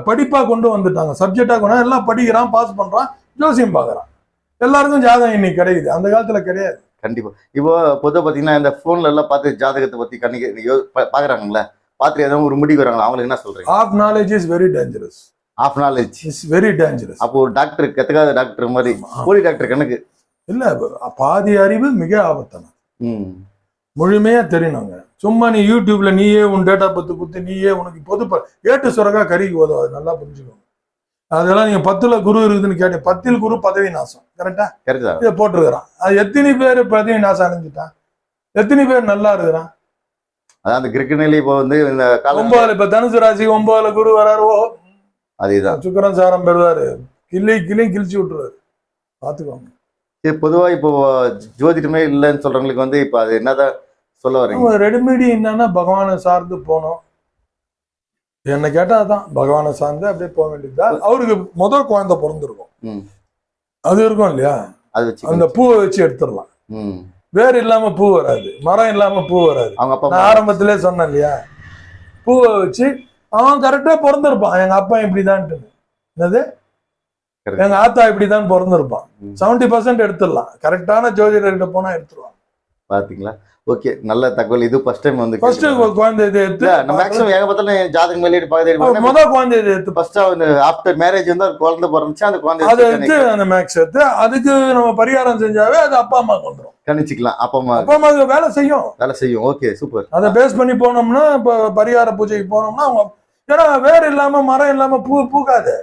படிப்பா கொண்டு வந்துட்டாங்க, சப்ஜெக்டா கொண்டு எல்லாம் படிக்கிறான், பாஸ் பண்றான், ஜோசியம் பாக்குறான். எல்லாருக்கும் ஜாதகம் இன்னைக்கு கிடைக்குது, அந்த காலத்துல கிடையாது. கண்டிப்பா. இப்போ பொதுவாக பாத்தீங்கன்னா இந்த போன்ல எல்லாம் பார்த்து ஜாதகத்தை பத்தி கண்ணிக்கு பாக்குறாங்கல்ல, பார்த்து ஏதாவது ஒரு முடிவு வராங்களா, அவங்களுக்கு என்ன சொல்றீங்க? Half knowledge is very dangerous. Half knowledge is very dangerous. அப்போ ஒரு டாக்டர் கத்துக்காத டாக்டர் மாதிரி போலி டாக்டர் கணக்கு இல்ல, பாதி அறிவு மிக ஆபத்தான. முழுமையா தெரியணுங்க. சும்மா நீ யூடியூப்ல நீயே உன் டேட்டா பத்து குத்து நீயே உனக்கு பொது ஏட்டு சுரக்கா கறிக்கு உதவாது, நல்லா புரிஞ்சுக்கோங்க. அதெல்லாம் நீங்க 10ல் குரு இருக்குதுன்னு கேட்டேன், 10ல் குரு பதவி நாசம், கரெக்டா? இதை போட்டிருக்கிறான். அது எத்தனை பேர் பதவி நாசம் அடைஞ்சிட்டான், எத்தனை பேர் நல்லா இருக்கிறான். அதான் அந்த கிரிக்கெட்ல இப்போ வந்து இந்த 9 இப்ப தனுசு ராசி 9ல் குரு வராரு, அதேதான் சுக்கரன் சாரம் பெறுவாரு, கிளியும் கிழிச்சு விட்டுருவாரு, பாத்துக்கோங்க. பொதுவா இப்போ ஜோதிடமே இல்லைன்னு சொல்றவங்களுக்கு வந்து இப்ப அது என்னதான் சொல்ல வரீங்க? ரெடிமேடி என்னன்னா பகவானை சார்ந்து போனோம். என்ன கேட்டா அதான், பகவானை சார்ந்து அப்படியே போக வேண்டியதுதான். அவருக்கு முதல் குழந்தை பிறந்திருக்கும், அது இருக்கும் இல்லையா, அந்த பூவை வச்சு எடுத்துடலாம். வேர் இல்லாம பூ வராது, மரம் இல்லாம பூ வராது. நான் ஆரம்பத்திலே சொன்னேன் இல்லையா, பூவை வச்சு அவன் கரெக்டா பிறந்திருப்பான். எங்க அப்பா இப்படிதான்ட்டு, என்னது எங்க ஆத்தா இப்படிதான் பிறந்திருப்பான். 70% எடுத்துடலாம், கரெக்டான ஜோதிடர்கிட்ட போனா எடுத்துருவான். பாத்தீங்களா? ஓகே, நல்ல தகவல். இது ஃபர்ஸ்ட் டைம் வந்து ஃபர்ஸ்ட் குழந்தை இது எடுத்து மேக்ஸிமம் ஏகப்பட்டல ஜாதகம் வெளியிட்டு பாக்குறது. முதல் குழந்தை இது எடுத்து ஃபர்ஸ்ட் ஆஃப்டர் மேரேஜ் வந்து குழந்தை பிறந்துச்சு, அந்த குழந்தை அதை எடுத்து அந்த மேக்ஸ் எடுத்து அதுக்கு நம்ம பரிகாரம் செஞ்சாவே அது அப்பா அம்மாக்கு வந்துடும், கணிச்சுக்கலாம். அப்பா அம்மாவுக்கு வேலை செய்யும். Okay, super. அதை பேஸ் பண்ணி போனோம்னா, இப்ப பரிகார பூஜைக்கு போனோம்னா அவங்க, ஏன்னா வேர் இல்லாம மரம் இல்லாம பூ பூக்காது.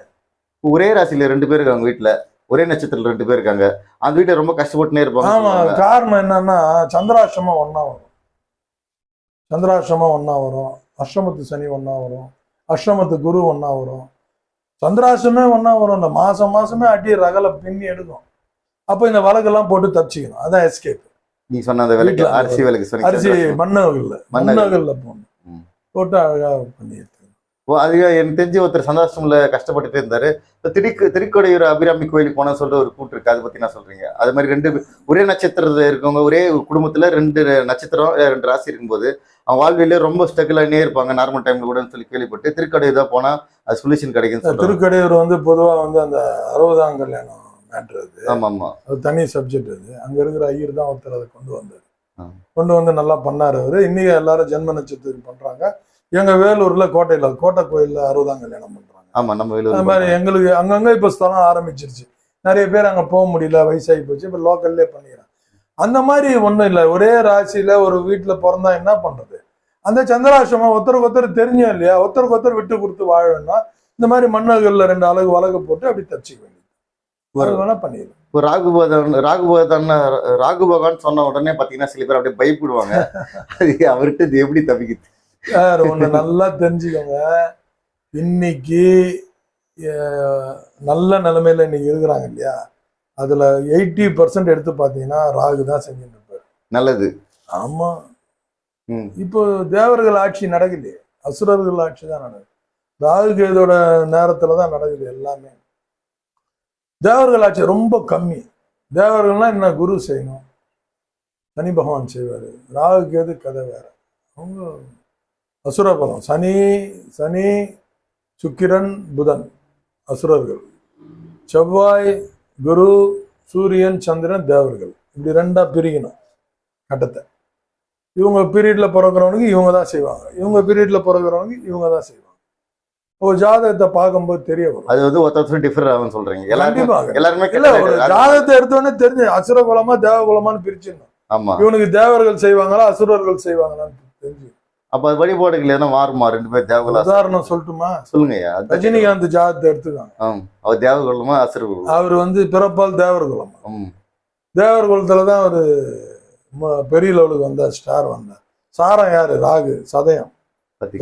ஒரே ராசியில 2 பேர் இருக்காங்க வீட்டுல, ஒரே நட்சத்திரத்துல 2 பேர் இருக்காங்க, அந்த வீட்டை ரொம்ப கஷ்டப்பட்டுனே இருப்பாங்க. ஆமா, காரணம் என்னன்னா சந்திராஷ்டமம் ஒன்னா வரும், அஷ்டமத்து சனி ஒன்னா வரும், அஷ்டமத்து குரு ஒன்னா வரும், சந்திராஷ்டமே ஒன்னா வரும். இந்த மாசமே அடி ரகலை பின்னி எடுக்கும். அப்ப இந்த வழக்கெல்லாம் போட்டு தப்பிச்சுக்கணும், அதான் எஸ்கேப். நீ சொன்ன அந்த வேலைக்கு அரிசி வேலைக்கு அரிசி மண்ணகல்ல போடணும், போட்டு அழகா பண்ணி எடுத்துக்கணும். அது எனக்கு தெரிஞ்சு ஒருத்தர் சந்தோஷம்ல கஷ்டப்பட்டுட்டே இருந்தாரு. திருக்கோடையூர் அபிராமி கோயிலுக்கு போன சொல்ற ஒரு கூட்டு இருக்கு, அதை பத்தி என்ன சொல்றீங்க? அது மாதிரி 2 ஒரே நட்சத்திரத்துல இருக்கவங்க, ஒரே குடும்பத்துல 2 நட்சத்திரம் 2 ராசி இருக்கும்போது அவங்க வாழ்விலே ரொம்ப ஸ்ட்ரகிளானே இருப்பாங்க நார்மல் டைம்ல கூட சொல்லி கேள்விப்பட்டு, திருக்கடையூர் தான் போனா அது சொல்யூஷன் கிடைக்கும். திருக்கடையூர் வந்து பொதுவா வந்து அந்த 60ஆம் கல்யாணம் மேட்ரு அது. ஆமா ஆமா, அது தனி சப்ஜெக்ட். அது அங்க இருக்கிற ஐயர் தான் ஒருத்தர் அதை கொண்டு வந்து நல்லா பண்ணாரு அவரு. இன்னைக்கு எல்லாரும் ஜென்ம நட்சத்திரம் பண்றாங்க. எங்க வேலூர்ல கோட்டை கோயில்ல 60ஆம் கல்யாணம் பண்றாங்க. ஆமா, நம்ம வேலூர் அது மாதிரி எங்களுக்கு அங்கங்க இப்ப ஸ்தலம் ஆரம்பிச்சிருச்சு. நிறைய பேர் அங்க போக முடியல, வயசாகி போச்சு, இப்ப லோக்கல்லே பண்ணிக்கிறாங்க. அந்த மாதிரி ஒண்ணும் இல்லை. ஒரே ராசியில ஒரு வீட்டுல பிறந்தா என்ன பண்றது? அந்த சந்திராசிரமம் ஒருத்தருக்கு தெரிஞ்சோம் இல்லையா, ஒருத்தருக்கு விட்டு கொடுத்து வாழ வேண்டாம். இந்த மாதிரி மண்ணகல்ல 2 அலகு வழக்கு போட்டு அப்படி தச்சுக்க வேண்டியது வேணா பண்ணிடுவோம். ராகு பகவான் சொன்ன உடனே பாத்தீங்கன்னா சில பேர் அப்படியே பயப்படுவாங்க. அவர்கிட்ட இது எப்படி தப்பிக்குது? ஒண்ணு நல்லா தெரிஞ்சுக்கோங்க, இன்னைக்கு நல்ல நிலைமையில இன்னைக்கு இருக்கிறாங்க இல்லையா, அதுல 80% எடுத்து பாத்தீங்கன்னா ராகு தான் செஞ்சுட்டு இருப்பாரு. நல்லது. ஆமா, இப்போ தேவர்கள் ஆட்சி நடக்குது, அசுரர்கள் ஆட்சி தான் நடக்குது. ராகு இதோட நேரத்துலதான் நடக்குது எல்லாமே. தேவர்கள் ஆட்சி ரொம்ப கம்மி. தேவர்கள்னா என்ன, குரு செய்யணும், சனி பகவான் செய்வாரு. ராகு கேது கதை வேற. அவங்க அசுரபலம். சனி சுக்கிரன் புதன் அசுரர்கள், செவ்வாய் குரு சூரியன் சந்திரன் தேவர்கள். இப்படி 2ஆ பிரிக்கணும் கட்டத்தை. இவங்க பீரியட்ல பிறக்கிறவனுக்கு இவங்க தான் செய்வாங்க, இவங்க பீரியட்ல பிறக்கிறவனுக்கு இவங்க தான் செய்வாங்க. ஒரு ஜாதகத்தை பார்க்கும்போது தெரிய வரும். அது வந்து ஒருத்தர் டிஃபர் ஆகும்னு சொல்றீங்க. கண்டிப்பாக. எல்லாருமே இல்ல, ஒரு ஜாதகத்தை எடுத்தோடனே தெரிஞ்சு அசுர குலமா தேவ குலமான்னு பிரிச்சிடணும். ஆமா, இவனுக்கு தேவர்கள் செய்வாங்களா அசுரர்கள் செய்வாங்களான்னு தெரிஞ்சு. அப்ப அது வழிபாடுகள் எதனா மாறுமா? 2 பேர் தேவகுலம். உதாரணம் சொல்லட்டுமா? சொல்லுங்க. ரஜினிகாந்த் ஜாதகத்தை எடுத்துக்காங்க. அவர் தேவகுலமா அசுரகுலம்? அவர் வந்து பிறப்பால் தேவர் குலம். தேவர் குலத்துலதான் அவரு பெரிய லெவலுக்கு வந்தார், ஸ்டார் வந்தார். சாரம் யாரு? ராகு, சதயம்.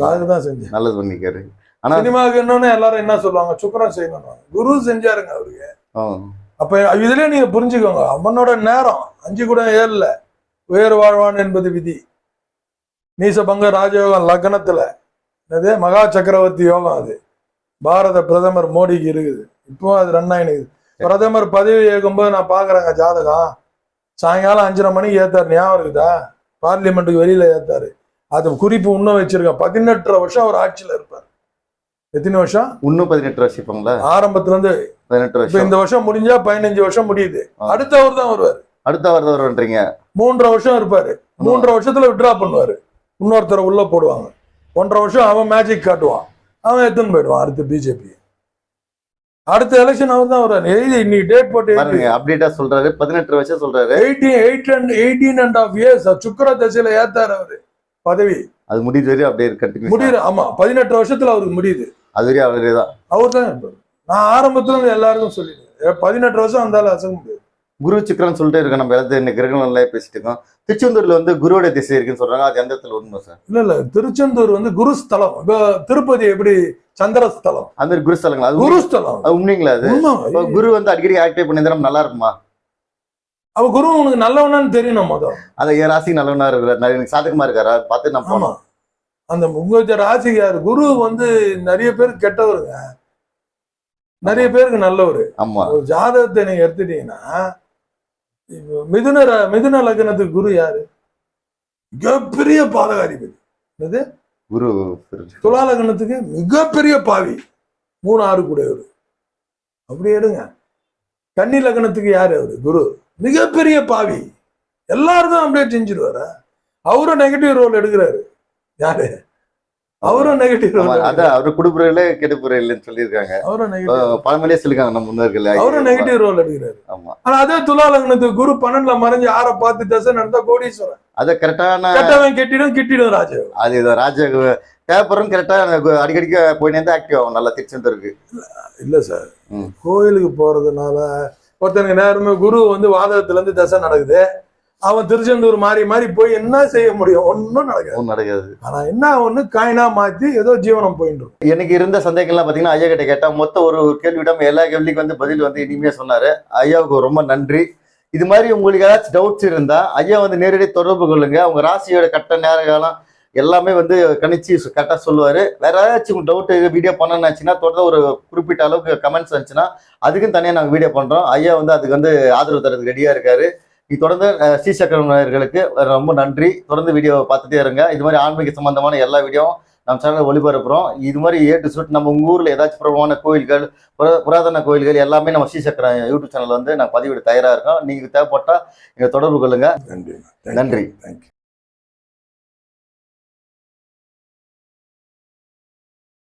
ராகு தான் செஞ்சு நல்லது பண்ணிக்காரு. சினிமாவுக்கு என்னன்னு எல்லாரும் என்ன சொல்லுவாங்க, சுக்கரன் செய்யணும். குரு செஞ்சாருங்க அவருக்கு. அப்ப இதுலயே நீங்க புரிஞ்சுக்கோங்க, அவனோட நேரம் 5 கூட 7ல உயர் வாழ்வான் என்பது விதி. நீசபங்க ராஜயோகம் லக்னத்துல என்னது மகா சக்கரவர்த்தி யோகம். அது பாரத பிரதமர் மோடிக்கு இருக்குது. இப்போ அது ரன் ஆயினுக்குது. பிரதமர் பதவி ஏற்கும்போது நான் பாக்குறேங்க ஜாதகம், சாயங்காலம் 5:30 மணிக்கு ஏத்தாரு. ஞாபகம் இருக்குதா? பார்லிமெண்ட்டுக்கு வெளியில ஏத்தாரு. அது குறிப்பு இன்னும் வச்சிருக்கேன். 18 வருஷம் அவர் ஆட்சியில இருப்பார். எத்தனை வருஷம்? இன்னும் 18 வருஷம். ஆரம்பத்துல இருந்து 18 வருஷம். இந்த வருஷம் முடிஞ்சா 15 வருஷம் முடியுது. அடுத்த அவர் தான் வருவாரு. அடுத்த வருவாருன்றீங்க. 3.5 வருஷம் இருப்பாரு. 3.5 வருஷத்துல விட்ரா பண்ணுவாரு. இன்னொருத்தரை உள்ள போடுவாங்க. 1.5 வருஷம் அவன் மேஜிக் காட்டுவான். அவன் எடுத்துன்னு போயிடுவான் அடுத்து பிஜேபி. அடுத்த எலெக்ஷன் அவர் தான் வருவாரு. இன்னைக்கு டேட் போட்டு அப்டேட்டா சொல்றாரு. 18 வருஷம் சொல்றாரு. 18.5 years சுக்கிர தசையில ஏத்தாரு அவரு பதவி. அது முடியுது வரையும் அப்படியே முடியுது. ஆமா, 18 வருஷத்துல அவருக்கு முடியுது. அது வரையும் அவரே தான். அவர் தான் இருப்பாரு. நான் ஆரம்பத்துல எல்லாருக்கும் சொல்லிடுறேன், 18 வருஷம் வந்தாலும் அசங்க முடியாது. குரு சுக்கிரன் சொல்லிட்டு இருக்கோம். நம்ம எல்லாத்தையும் கிரகணம்லாம் பேசிட்டு இருக்கோம். திருச்செந்தூர்ல வந்து குருவோட திசை இருக்குன்னு சொல்றாங்க. அது எந்த இடத்துல உண்மை சார்? இல்ல, திருச்செந்தூர் வந்து குருஸ்தலம். திருப்பதி எப்படி சந்திரஸ்தலம், அந்த மாதிரி குருஸ்தலங்களா? அது குருஸ்தலம். அது உண்மைங்களா? அது குரு வந்து அடிக்கடி ஆக்டிவ் பண்ணியிருந்தா நல்லா இருக்குமா? அவ குரு உனக்கு நல்லவனான்னு தெரியணும். முதல் அந்த என் ராசி நல்லவனா இருக்கிறார், எனக்கு சாதகமா இருக்காரா பார்த்து நான் போனோம். அந்த உங்க ராசிக்கு யாரு? குரு வந்து நிறைய பேருக்கு கெட்டவருங்க, நிறைய பேருக்கு நல்லவரு. ஆமா. ஒரு ஜாதகத்தை நீங்க எடுத்துட்டீங்கன்னா, மிதுன லக்னத்துக்கு குரு யாரு? மிகப்பெரிய பாதகாதிபதி. என்னது? குரு. துலா லக்னத்துக்கு மிகப்பெரிய பாவி, 3-6 கூடையவர். அப்படி எடுங்க. கன்னி லக்னத்துக்கு யாரு? அவரு குரு மிகப்பெரிய பாவி. எல்லாரும் தான் அப்படியே செஞ்சிருவாரு. அவரும் நெகட்டிவ் ரோல் எடுக்கிறாரு. யாரு? அவரும் நெகட்டிவ் ரோல். அதான் அவரு குடுப்புறையில கெடுப்புற இல்லைன்னு சொல்லியிருக்காங்க. பழமொழியே சொல்லிருக்காங்க நம்ம முன்னோர்கள். அவரும் நெகட்டிவ் ரோல் எடுக்கிறாரு. ஆமா. ஆனா அதே துலா லக்னத்துக்கு குரு 12ல மறைஞ்சு 6 பார்த்து தசை நடந்தா கோடீஸ்வரன். அத கரெக்டான கெட்டவன் கிட்டிடும் ராஜயோகம். அது ராஜயோகம் பேப்பரும் கரெக்டா அடிக்கடிக்க போயினே ஆக்டிவ் ஆகும். நல்லா திருச்செந்தூருக்கு. இல்ல சார், கோயிலுக்கு போறதுனால ஒருத்தனுக்கு நேரமே குரு வந்து வாதகத்துல இருந்து தசை நடக்குது. அவன் திருச்செந்தூர் மாறி மாறி போய் என்ன செய்ய முடியும்? ஒன்னும் நடக்காது. ஆனா என்ன ஒண்ணு காயினா மாத்தி ஏதோ ஜீவனம் போயிட்டு. எனக்கு இருந்த சந்தேகம்லாம் பாத்தீங்கன்னா ஐயா கிட்ட கேட்டா மொத்த ஒரு கேள்வியிடம் எல்லா கேள்விக்கும் வந்து பதில் வந்து இனிமையா சொன்னாரு. ஐயாவுக்கு ரொம்ப நன்றி. இது மாதிரி உங்களுக்கு ஏதாச்சும் டவுட்ஸ் இருந்தா ஐயா வந்து நேரடி தொடர்பு கொள்ளுங்க. உங்க ராசியோட கட்ட நேர காலம் எல்லாமே வந்து கணிச்சு கரெக்டாக சொல்லுவார். வேற ஏதாச்சும் டவுட் வீடியோ பண்ணணுச்சுன்னா தொடர்ந்து ஒரு குறிப்பிட்ட அளவுக்கு கமெண்ட்ஸ் வந்துச்சுன்னா அதுக்கும் தனியாக நாங்கள் வீடியோ பண்ணுறோம். ஐயா வந்து அதுக்கு வந்து ஆதரவு தரதுக்கு ரெடியாக இருக்காரு. நீ தொடர்ந்து ஸ்ரீசக்கரவர்களுக்கு ரொம்ப நன்றி. தொடர்ந்து வீடியோ பார்த்துட்டே இருங்க. இது மாதிரி ஆன்மீக சம்பந்தமான எல்லா வீடியோவும் நம்ம சேனலில் ஒளிபரப்புறோம். இது மாதிரி A to Z நம்ம உங்கள் ஊரில் ஏதாச்சும் பிரபலமான கோயில்கள், புராதன கோயில்கள் எல்லாமே நம்ம ஸ்ரீசக்கரம் யூடியூப் சேனல் வந்து நாங்கள் பதிவிட தயாராக இருக்கோம். நீங்கள் தேவைப்பட்டால் எங்களை தொடர்பு கொள்ளுங்க. நன்றி. நன்றி. தேங்க்யூ.